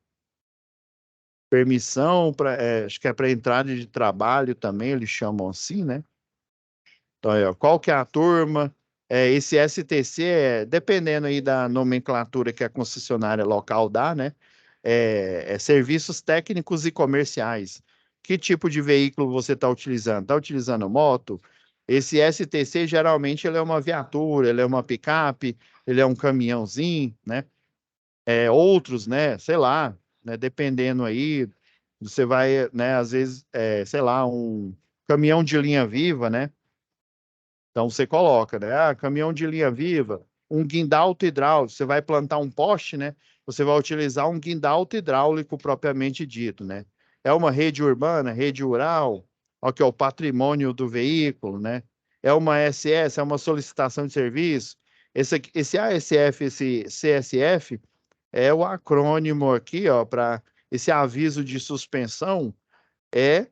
Permissão para, acho que é para entrada de trabalho também, eles chamam assim, né? Então, aí, ó, qual que é a turma? Esse STC, dependendo aí da nomenclatura que a concessionária local dá, né? Serviços técnicos e comerciais. Que tipo de veículo você está utilizando? Está utilizando moto? Esse STC, geralmente, ele é uma viatura, ele é uma picape, ele é um caminhãozinho, né? Outros, né, sei lá, né, dependendo aí, você vai, né, às vezes, sei lá, um caminhão de linha viva, né? Então você coloca, né? Caminhão de linha viva, um guindalto hidráulico, você vai plantar um poste, né? Você vai utilizar um guindalto hidráulico propriamente dito, né? É uma rede urbana, rede rural, ó, que é o patrimônio do veículo, né? É uma SS, é uma solicitação de serviço. Esse ASF, esse CSF, é o acrônimo aqui, ó, para esse aviso de suspensão é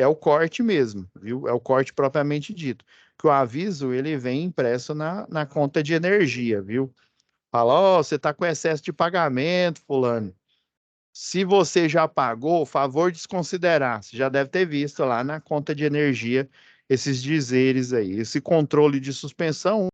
é o corte mesmo, viu? É o corte propriamente dito. Que o aviso, ele vem impresso na conta de energia, viu? Fala, ó, você está com excesso de pagamento, fulano. Se você já pagou, favor desconsiderar. Você já deve ter visto lá na conta de energia esses dizeres aí. Esse controle de suspensão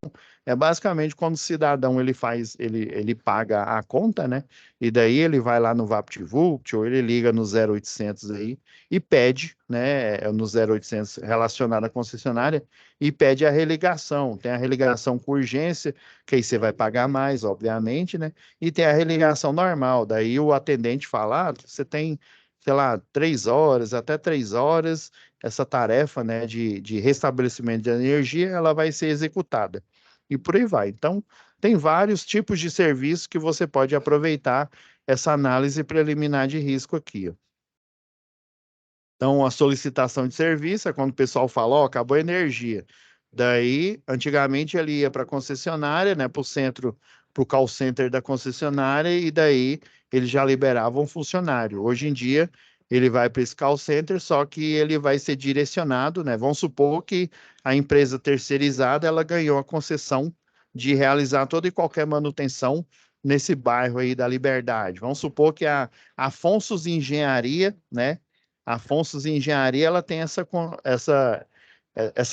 é basicamente quando o cidadão ele paga a conta, né? E daí ele vai lá no VaptVupt ou ele liga no 0800 aí e pede, né, no 0800 relacionado à concessionária e pede a religação. Tem a religação com urgência, que aí você vai pagar mais, obviamente, né? E tem a religação normal. Daí o atendente fala, você tem, sei lá, 3 horas, até 3 horas, essa tarefa, né, de restabelecimento de energia, ela vai ser executada. E por aí vai. Então, tem vários tipos de serviços que você pode aproveitar essa análise preliminar de risco aqui, ó. Então, a solicitação de serviço é quando o pessoal fala, ó, acabou a energia. Daí, antigamente ele ia para a concessionária, né, para o centro, para o call center da concessionária, e daí ele já liberava um funcionário. Hoje em dia, ele vai para esse call center, só que ele vai ser direcionado, né? Vamos supor que a empresa terceirizada, ela ganhou a concessão de realizar toda e qualquer manutenção nesse bairro aí da Liberdade. Vamos supor que a Afonsos Engenharia, né? A Afonsos Engenharia, ela tem essa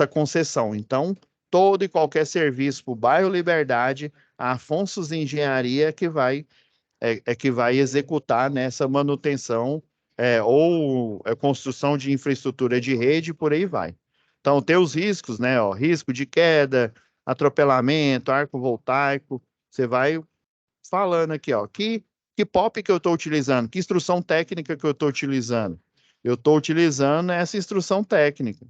concessão. Então, todo e qualquer serviço para o bairro Liberdade, a Afonsos Engenharia que vai executar nessa manutenção ou construção de infraestrutura de rede, por aí vai. Então, tem os riscos, né? Ó, risco de queda, atropelamento, arco voltaico. Você vai falando aqui, ó, que POP que eu estou utilizando, que instrução técnica que eu estou utilizando. Eu estou utilizando essa instrução técnica,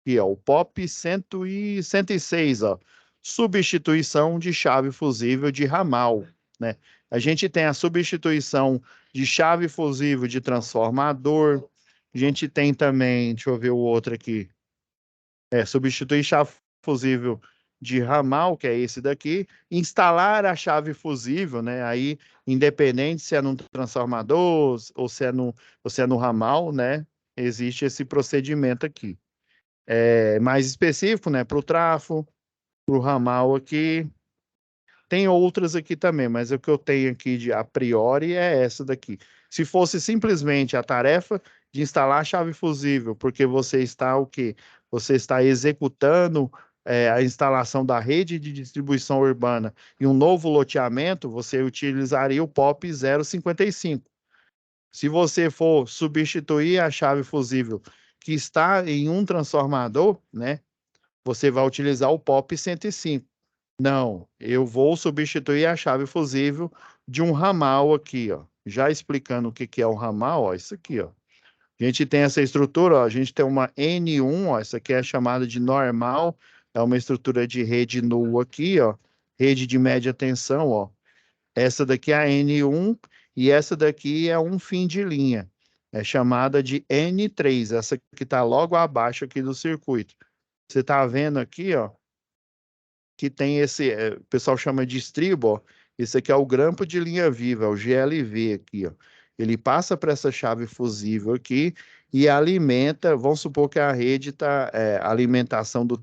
que é o POP 106, ó, substituição de chave fusível de ramal, né? A gente tem a substituição de chave fusível de transformador, a gente tem também, deixa eu ver o outro aqui, substituir chave fusível de ramal, que é esse daqui, instalar a chave fusível, né? Aí, independente se é no transformador ou se é no ramal, né? Existe esse procedimento aqui. É mais específico, né? Para o trafo, para o ramal aqui. Tem outras aqui também, mas o que eu tenho aqui de a priori é essa daqui. Se fosse simplesmente a tarefa de instalar a chave fusível, porque você está o quê? Você está executando a instalação da rede de distribuição urbana e um novo loteamento, você utilizaria o POP 055. Se você for substituir a chave fusível que está em um transformador, né? Você vai utilizar o POP 105. Não, eu vou substituir a chave fusível de um ramal aqui, ó. Já explicando o que que é o ramal, ó, isso aqui, ó. A gente tem essa estrutura, ó, a gente tem uma N1, ó, isso aqui é chamada de normal, é uma estrutura de rede nua aqui, ó, rede de média tensão, ó. Essa daqui é a N1 e essa daqui é um fim de linha. É chamada de N3, essa que está logo abaixo aqui do circuito. Você está vendo aqui, ó, que tem o pessoal chama de estribo, ó. Esse aqui é o grampo de linha viva, é o GLV aqui, ó. Ele passa para essa chave fusível aqui e alimenta, vamos supor que a rede está, a alimentação do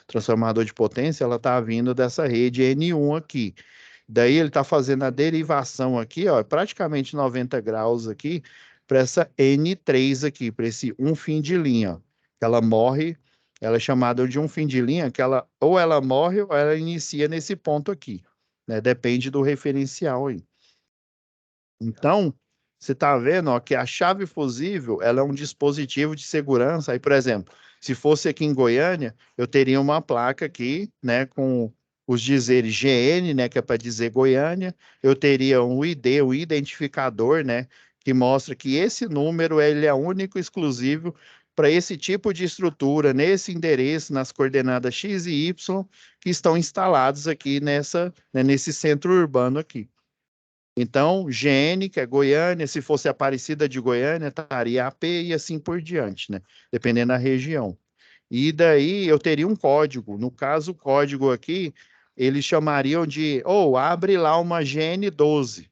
transformador de potência, ela está vindo dessa rede N1 aqui. Daí ele está fazendo a derivação aqui, ó, praticamente 90 graus aqui, para essa N3 aqui, para esse um fim de linha, ó. Ela morre, ela é chamada de um fim de linha, que ela ou ela morre ou ela inicia nesse ponto aqui, né? Depende do referencial aí. Então, você está vendo, ó, que a chave fusível, ela é um dispositivo de segurança. Aí, por exemplo, se fosse aqui em Goiânia, eu teria uma placa aqui, né, com os dizeres GN, né, que é para dizer Goiânia. Eu teria um ID, um identificador, né, que mostra que esse número ele é único e exclusivo para esse tipo de estrutura, nesse endereço, nas coordenadas X e Y, que estão instalados aqui né, nesse centro urbano aqui. Então, GN, que é Goiânia, se fosse Aparecida de Goiânia, estaria AP e assim por diante, né? Dependendo da região. E daí eu teria um código. No caso, o código aqui, eles chamariam de, abre lá uma GN12.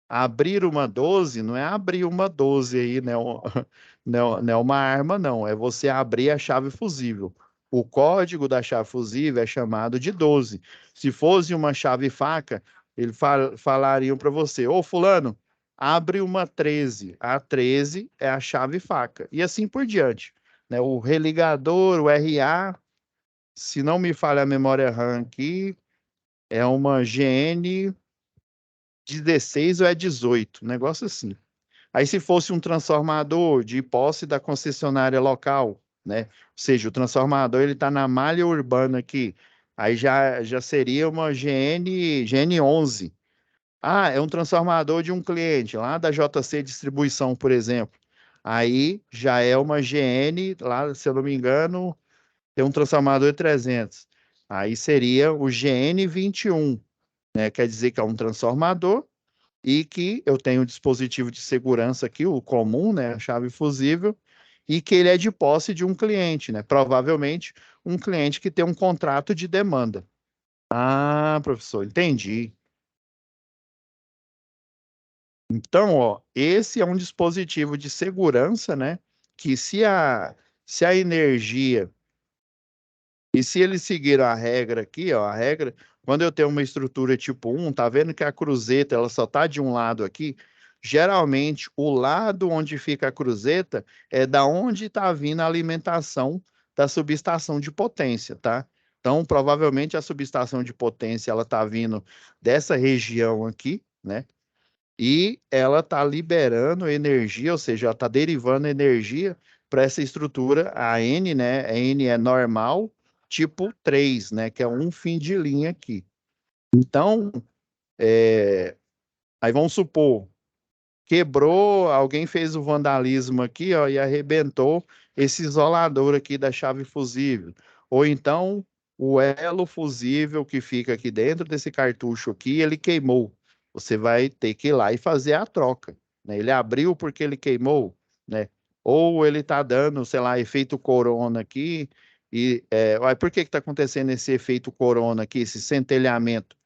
Abrir uma 12 não é abrir uma 12 aí, né? Não, não é uma arma, não. É você abrir a chave fusível. O código da chave fusível é chamado de 12. Se fosse uma chave faca, eles falariam para você: Ô, fulano, abre uma 13. A 13 é a chave faca. E assim por diante. Né? O religador, o RA, se não me falha a memória RAM aqui, é uma GN 16 ou é 18, um negócio assim. Aí, se fosse um transformador de posse da concessionária local, né? Ou seja, o transformador ele está na malha urbana aqui. Aí já seria uma GN 11. Ah, é um transformador de um cliente lá da JC Distribuição, por exemplo. Aí já é uma GN, lá, se eu não me engano, tem um transformador de 300. Aí seria o GN 21, né? Quer dizer que é um transformador e que eu tenho o dispositivo de segurança aqui, o comum, né, a chave fusível, e que ele é de posse de um cliente, né? Provavelmente um cliente que tem um contrato de demanda. Ah, professor, entendi. Então, ó, esse é um dispositivo de segurança, né? Que se a energia e se eles seguiram a regra aqui, ó, a regra, quando eu tenho uma estrutura tipo 1, tá vendo que a cruzeta ela só tá de um lado aqui? Geralmente, o lado onde fica a cruzeta é da onde está vindo a alimentação da subestação de potência, tá? Então, provavelmente a subestação de potência ela tá vindo dessa região aqui, né? E ela está liberando energia, ou seja, ela está derivando energia para essa estrutura, a N, né? A N é normal, tipo 3, né? Que é um fim de linha aqui. Então, aí vamos supor, quebrou, alguém fez o vandalismo aqui, ó, e arrebentou esse isolador aqui da chave fusível. Ou então, o elo fusível que fica aqui dentro desse cartucho aqui, ele queimou. Você vai ter que ir lá e fazer a troca, né? Ele abriu porque ele queimou, né? Ou ele está dando, sei lá, efeito corona aqui, uai, por que está acontecendo esse efeito corona aqui, esse centelhamento?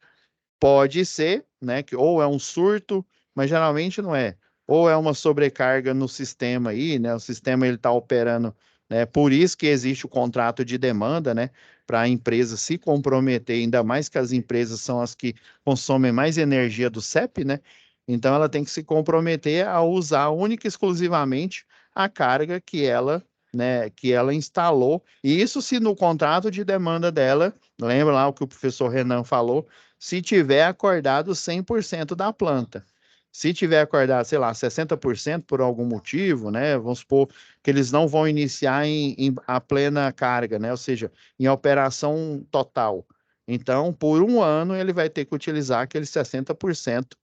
Pode ser, né, que ou é um surto, mas geralmente não é. Ou é uma sobrecarga no sistema aí, né? O sistema ele está operando, né? Por isso que existe o contrato de demanda, né? Para a empresa se comprometer, ainda mais que as empresas são as que consomem mais energia do CEP, né? Então ela tem que se comprometer a usar única e exclusivamente a carga que ela, né, que ela instalou. E isso se no contrato de demanda dela, lembra lá o que o professor Renan falou, se tiver acordado 100% da planta. Se tiver acordado, sei lá, 60% por algum motivo, né? Vamos supor que eles não vão iniciar em a plena carga, né? Ou seja, em operação total. Então, por um ano, ele vai ter que utilizar aqueles 60%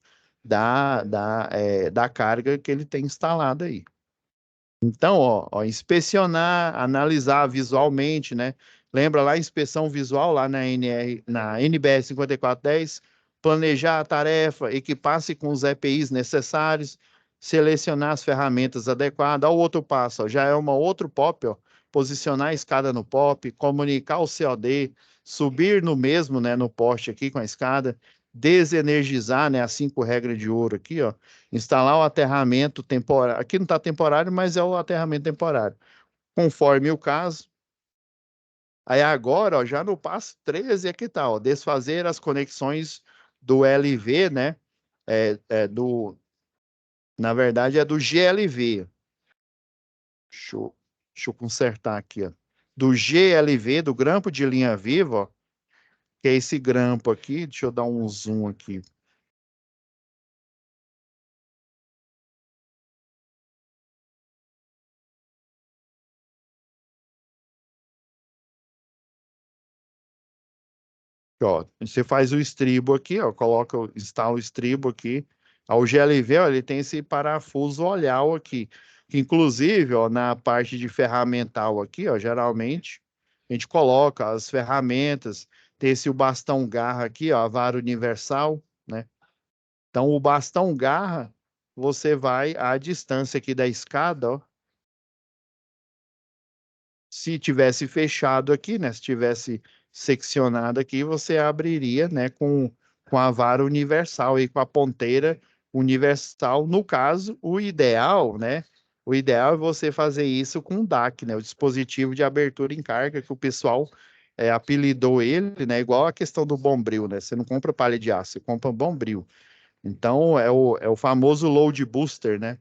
da carga que ele tem instalada aí. Então, ó, inspecionar, analisar visualmente, né? Lembra lá a inspeção visual lá na NBR 5410, planejar a tarefa, equipar-se com os EPIs necessários, selecionar as ferramentas adequadas. Ó, o outro passo, ó, já é uma outro POP, ó, posicionar a escada no POP, comunicar o COD, subir no mesmo, né, no poste aqui com a escada, desenergizar, né, as 5 regras de ouro aqui, ó, instalar o aterramento temporário. Aqui não está temporário, mas é o aterramento temporário, conforme o caso. Aí agora, ó, já no passo 13 aqui tá, ó, desfazer as conexões do LV, né? Na verdade, é do GLV. Deixa eu consertar aqui, ó. Do GLV, do grampo de linha viva, ó, que é esse grampo aqui. Deixa eu dar um zoom aqui. Ó, você faz o estribo aqui, ó, instala o estribo aqui. O GLV, ó, ele tem esse parafuso olhar aqui, que inclusive, ó, na parte de ferramental aqui, ó, geralmente a gente coloca as ferramentas, tem esse o bastão garra aqui, ó, a vara universal, né? Então o bastão garra, você vai à distância aqui da escada, ó. Se tivesse fechado aqui, né? Se tivesse seccionado aqui, você abriria, né? Com a vara universal e com a ponteira universal. No caso, o ideal, né? O ideal é você fazer isso com o DAC, né? O dispositivo de abertura em carga, que o pessoal apelidou ele, né? Igual a questão do Bombril, né? Você não compra palha de aço, você compra Bombril. Então, é o famoso load booster, né?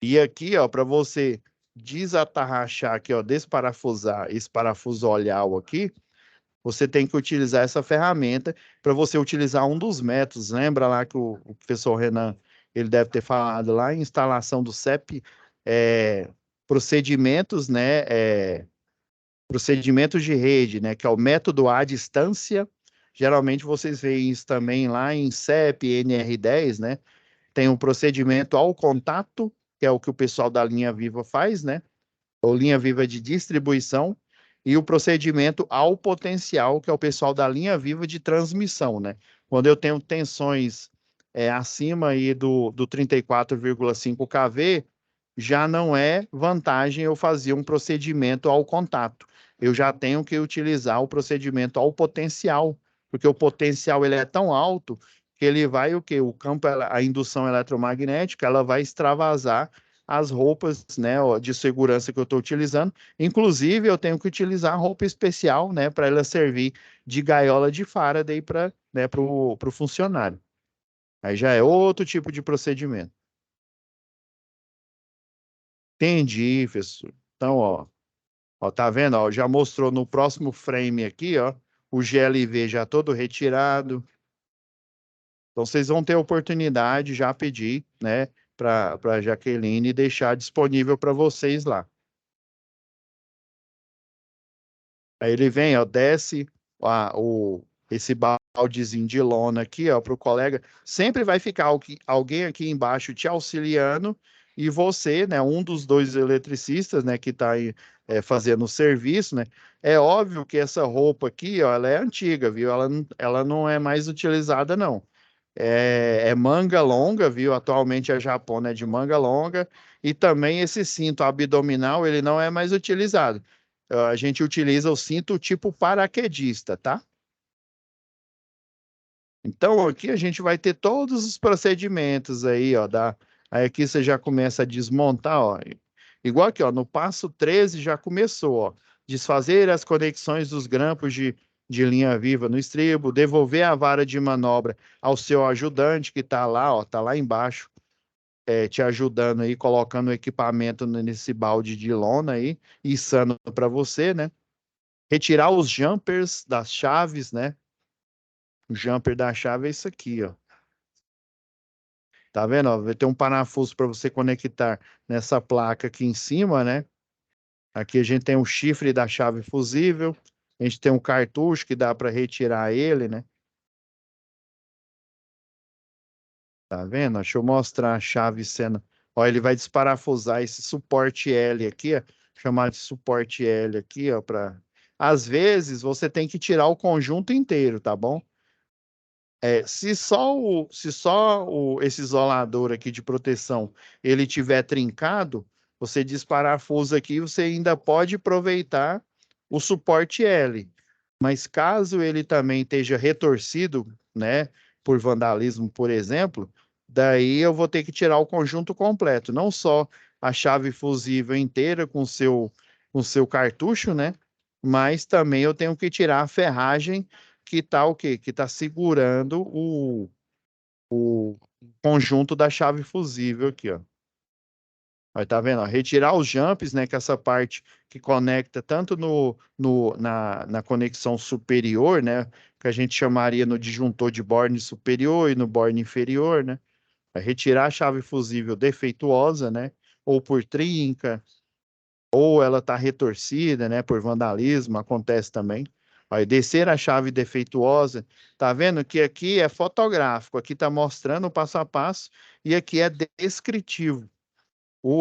E aqui, ó, para você desatarrachar aqui, ó, desparafusar esse parafuso olhal aqui, você tem que utilizar essa ferramenta para você utilizar um dos métodos. Lembra lá que o professor Renan, ele deve ter falado lá em instalação do CEP, procedimentos, né, procedimentos de rede, né, que é o método à distância. Geralmente vocês veem isso também lá em CEP, NR10, né? Tem um procedimento ao contato, que é o que o pessoal da linha viva faz, né? Ou linha viva de distribuição, e o procedimento ao potencial, que é o pessoal da linha viva de transmissão, né? Quando eu tenho tensões acima aí do 34,5 kV, já não é vantagem eu fazer um procedimento ao contato. Eu já tenho que utilizar o procedimento ao potencial, porque o potencial ele é tão alto que ele vai o quê? O campo, a indução eletromagnética, ela vai extravasar as roupas, né, de segurança que eu estou utilizando. Inclusive, eu tenho que utilizar roupa especial, né, para ela servir de gaiola de Faraday para, né, o funcionário. Aí já é outro tipo de procedimento. Entendi, professor. Então, ó, tá vendo? Ó, já mostrou no próximo frame aqui, ó, o GLV já todo retirado. Então, vocês vão ter a oportunidade, já pedir, né, para Jaqueline deixar disponível para vocês lá. Aí ele vem, ó, desce esse baldezinho de lona aqui, ó, para o colega. Sempre vai ficar alguém aqui embaixo te auxiliando e você, né, um dos dois eletricistas, né, que está aí fazendo o serviço, né? É óbvio que essa roupa aqui, ó, ela é antiga, viu? Ela não é mais utilizada, não. É manga longa, viu? Atualmente a japona é de manga longa. E também esse cinto abdominal, ele não é mais utilizado. A gente utiliza o cinto tipo paraquedista, tá? Então aqui a gente vai ter todos os procedimentos aí, ó. Aí aqui você já começa a desmontar, ó. Igual aqui, ó, no passo 13 já começou, ó. Desfazer as conexões dos grampos de linha viva no estribo, devolver a vara de manobra ao seu ajudante que está lá, ó, tá lá embaixo, te ajudando aí, colocando o equipamento nesse balde de lona aí, içando para você, né? Retirar os jumpers das chaves, né? O jumper da chave é isso aqui, ó. Tá vendo? Ó, vai ter um parafuso para você conectar nessa placa aqui em cima, né? Aqui a gente tem o chifre da chave fusível, a gente tem um cartucho que dá para retirar ele, né? Tá vendo? Deixa eu mostrar a chave sendo. Ó, ele vai desparafusar esse suporte L aqui, ó, chamado de suporte L aqui, ó, para. Às vezes você tem que tirar o conjunto inteiro, tá bom? Se só esse isolador aqui de proteção ele tiver trincado, você desparafusa aqui, você ainda pode aproveitar o suporte L. Mas caso ele também esteja retorcido, né, por vandalismo, por exemplo, daí eu vou ter que tirar o conjunto completo, não só a chave fusível inteira com seu cartucho, né, mas também eu tenho que tirar a ferragem que está o quê? Que está segurando o conjunto da chave fusível aqui, ó. Aí tá vendo? Ó, retirar os jumps, né? Que é essa parte que conecta tanto na conexão superior, né? Que a gente chamaria no disjuntor de borne superior e no borne inferior, né? Vai retirar a chave fusível defeituosa, né? Ou por trinca, ou ela está retorcida, né, por vandalismo, acontece também. Vai descer a chave defeituosa. Tá vendo que aqui é fotográfico, aqui está mostrando o passo a passo e aqui é descritivo.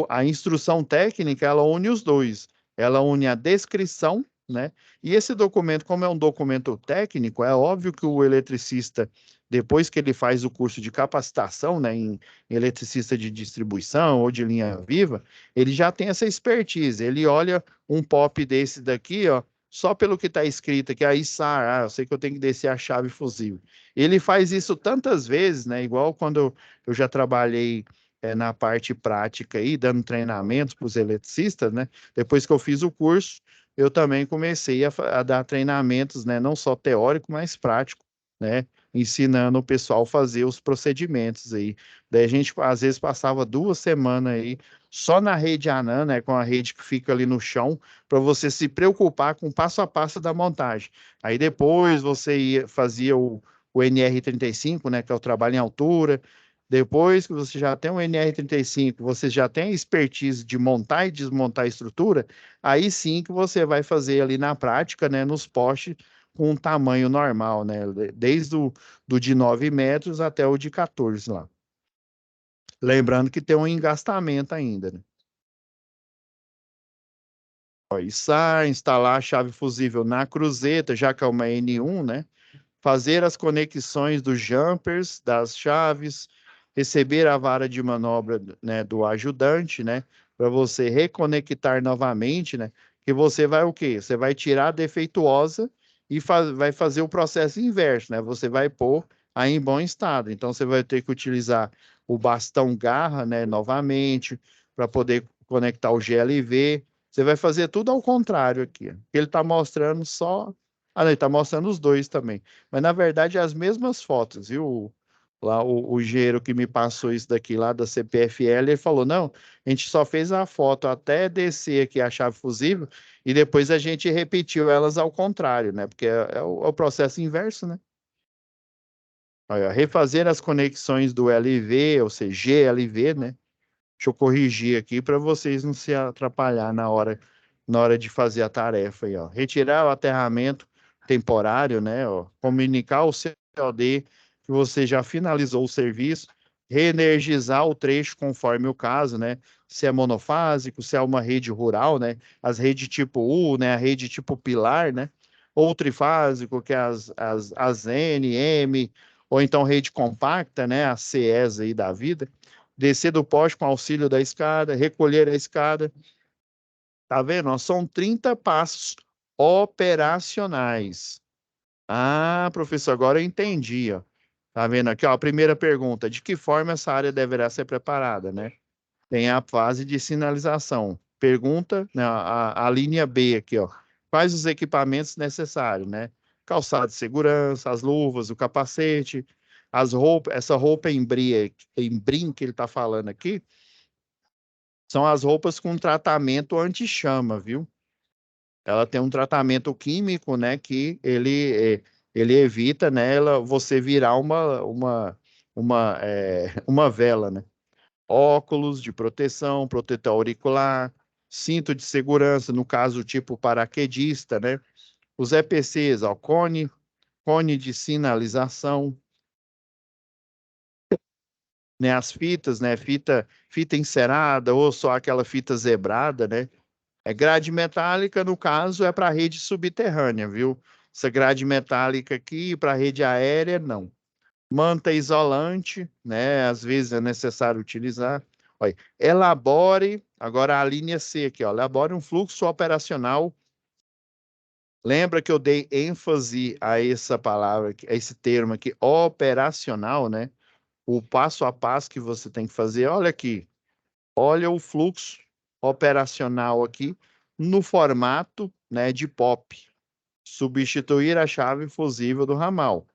A instrução técnica, ela une os dois. Ela une a descrição, né? E esse documento, como é um documento técnico, é óbvio que o eletricista, depois que ele faz o curso de capacitação, né, em eletricista de distribuição ou de linha viva, ele já tem essa expertise. Ele olha um pop desse daqui, ó, só pelo que está escrito aqui, aí SAR, eu sei que eu tenho que descer a chave fusível. Ele faz isso tantas vezes, né? Igual quando eu já trabalhei na parte prática aí, dando treinamentos para os eletricistas, né? Depois que eu fiz o curso, eu também comecei a dar treinamentos, né? Não só teórico, mas prático, né? Ensinando o pessoal a fazer os procedimentos aí. Daí a gente, às vezes, passava 2 semanas aí só na rede ANAN, né? Com a rede que fica ali no chão, para você se preocupar com o passo a passo da montagem. Aí depois você fazia o NR35, né? Que é o trabalho em altura. Depois que você já tem um NR35, você já tem a expertise de montar e desmontar a estrutura, aí sim que você vai fazer ali na prática, né, nos postes com um tamanho normal, né, desde do de 9 metros até o de 14 lá. Lembrando que tem um engastamento ainda, né? Ó, içar, instalar a chave fusível na cruzeta, já que é uma N1, né? Fazer as conexões dos jumpers, das chaves, receber a vara de manobra, né, do ajudante, né, para você reconectar novamente, né, que você vai o quê? Você vai tirar a defeituosa e vai fazer o processo inverso, né, você vai pôr aí em bom estado. Então, você vai ter que utilizar o bastão garra, né, novamente, para poder conectar o GLV. Você vai fazer tudo ao contrário aqui. Ele está mostrando só. Ah, não, ele está mostrando os dois também. Mas na verdade é as mesmas fotos, viu? Lá o engenheiro que me passou isso daqui lá da CPFL, ele falou: não, a gente só fez a foto até descer aqui a chave fusível e depois a gente repetiu elas ao contrário, né? Porque é o processo inverso, né? Olha, refazer as conexões do LV, ou seja, GLV, né? Deixa eu corrigir aqui para vocês não se atrapalhar na hora de fazer a tarefa aí, ó. Retirar o aterramento temporário, né, ó. Comunicar o COD que você já finalizou o serviço, reenergizar o trecho conforme o caso, né? Se é monofásico, se é uma rede rural, né? As redes tipo U, né? A rede tipo pilar, né? Ou trifásico, que é as N, M, ou então rede compacta, né? A CES aí da vida, descer do poste com auxílio da escada, recolher a escada. Tá vendo? São 30 passos operacionais. Ah, professor, agora eu entendi, ó. Tá vendo aqui, ó, a primeira pergunta, de que forma essa área deverá ser preparada, né? Tem a fase de sinalização. Pergunta, né, a linha B aqui, ó. Quais os equipamentos necessários, né? Calçado de segurança, as luvas, o capacete, as roupas, essa roupa em brim que ele está falando aqui, são as roupas com tratamento anti-chama, viu? Ela tem um tratamento químico, né, que ele evita, né, você virar uma vela, né? Óculos de proteção, protetor auricular, cinto de segurança, no caso, tipo paraquedista, né? Os EPCs, ó, cone de sinalização, né? As fitas, né? Fita encerada ou só aquela fita zebrada, né? Grade metálica, no caso, é para rede subterrânea, viu? Essa grade metálica aqui, para rede aérea, não. Manta isolante, né? Às vezes é necessário utilizar. Olha, elabore, agora a linha C aqui, ó, elabore um fluxo operacional. Lembra que eu dei ênfase a essa palavra, a esse termo aqui, operacional, né? O passo a passo que você tem que fazer. Olha aqui, olha o fluxo operacional aqui no formato, né, de POP. Substituir a chave fusível do ramal.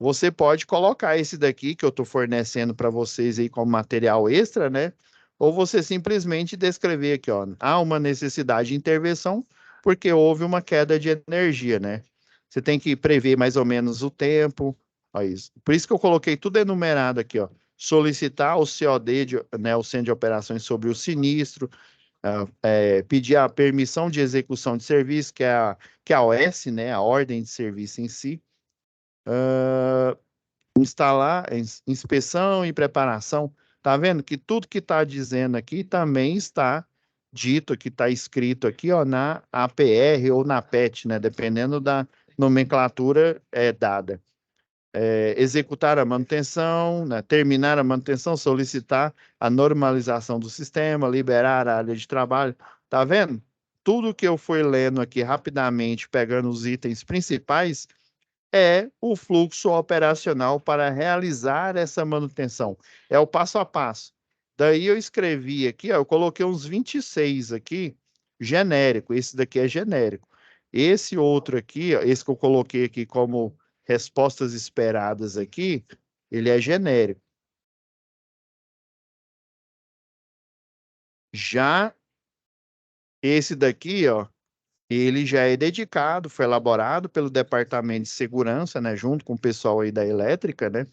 Você pode colocar esse daqui que eu estou fornecendo para vocês aí como material extra, né? Ou você simplesmente descrever aqui, ó, há uma necessidade de intervenção porque houve uma queda de energia, né? Você tem que prever mais ou menos o tempo, ó, isso. Por isso que eu coloquei tudo enumerado aqui, ó. Solicitar o COD, né, o Centro de Operações sobre o sinistro, pedir a permissão de execução de serviço, que é a OS, né, a ordem de serviço em si. Instalar, inspeção e preparação. Tá vendo que tudo que está dizendo aqui também está dito, que está escrito aqui, ó, na APR ou na PET, né? Dependendo da nomenclatura dada. Executar a manutenção, né? Terminar a manutenção, solicitar a normalização do sistema, liberar a área de trabalho. Tá vendo? Tudo que eu fui lendo aqui rapidamente, pegando os itens principais, é o fluxo operacional para realizar essa manutenção. É o passo a passo. Daí eu escrevi aqui, ó, eu coloquei uns 26 aqui, genérico. Esse daqui é genérico. Esse outro aqui, ó, esse que eu coloquei aqui como respostas esperadas aqui, ele é genérico. Já esse daqui, ó, ele já é dedicado, foi elaborado pelo Departamento de Segurança, né, junto com o pessoal aí da elétrica, né?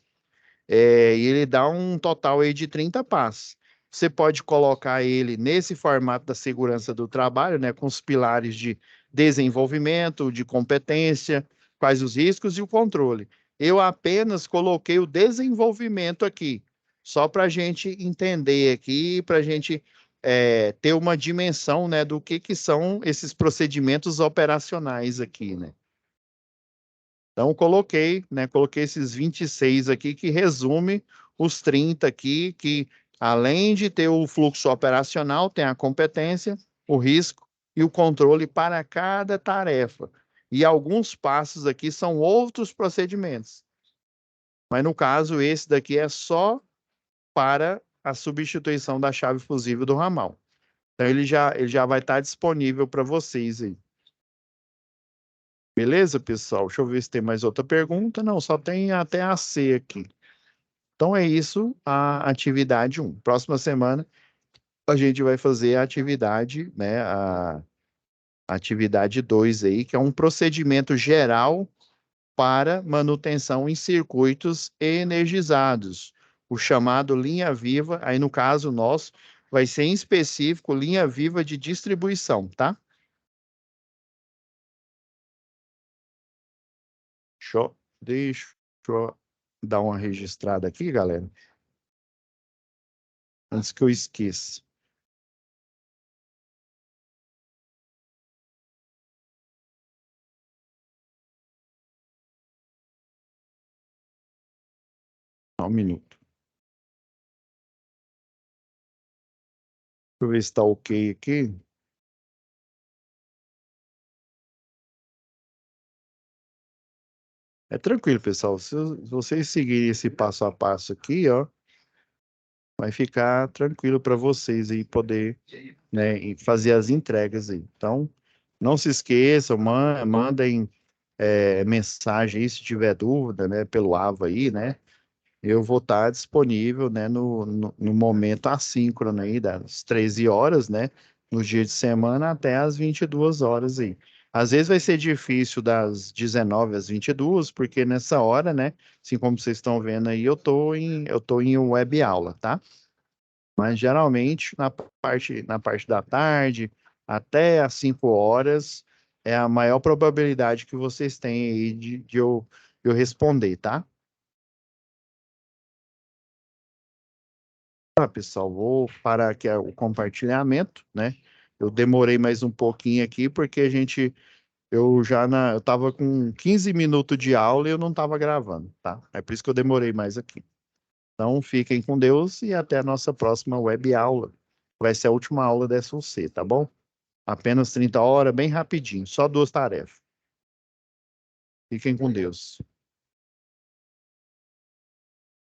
E ele dá um total aí de 30 passos. Você pode colocar ele nesse formato da segurança do trabalho, né, com os pilares de desenvolvimento, de competência, quais os riscos e o controle. Eu apenas coloquei o desenvolvimento aqui, só para a gente entender aqui, para a gente ter uma dimensão, né, do que são esses procedimentos operacionais aqui, né? Então, coloquei, né? Coloquei esses 26 aqui, que resume os 30 aqui, que além de ter o fluxo operacional, tem a competência, o risco e o controle para cada tarefa. E alguns passos aqui são outros procedimentos. Mas no caso, esse daqui é só para a substituição da chave fusível do ramal. Então, ele já vai estar disponível para vocês aí. Beleza, pessoal? Deixa eu ver se tem mais outra pergunta. Não, só tem até a C aqui. Então é isso, a atividade 1. Próxima semana a gente vai fazer a atividade, né, a atividade 2 aí, que é um procedimento geral para manutenção em circuitos energizados, o chamado linha viva, aí no caso nosso, vai ser em específico linha viva de distribuição, tá? Deixa eu dar uma registrada aqui, galera, antes que eu esqueça. Só um minuto. Deixa eu ver se está ok aqui. É tranquilo, pessoal. Se vocês seguirem esse passo a passo aqui, ó, vai ficar tranquilo para vocês aí poder, né, e fazer as entregas aí. Então, não se esqueçam, mandem mensagem aí se tiver dúvida, né, pelo AVA aí, né? Eu vou estar disponível, né, no momento assíncrono aí, das 13 horas, né, no dia de semana até as 22 horas aí. Às vezes vai ser difícil das 19 às 22, porque nessa hora, né, assim como vocês estão vendo aí, eu tô em web aula, tá? Mas geralmente na parte da tarde, até às 5 horas, é a maior probabilidade que vocês têm aí de eu responder, tá? Tá, pessoal, vou parar aqui o compartilhamento, né? Eu demorei mais um pouquinho aqui porque eu tava com 15 minutos de aula e eu não tava gravando, tá? É por isso que eu demorei mais aqui. Então, fiquem com Deus e até a nossa próxima web aula. Vai ser a última aula dessa UC, tá bom? Apenas 30 horas, bem rapidinho, só duas tarefas. Fiquem com Deus.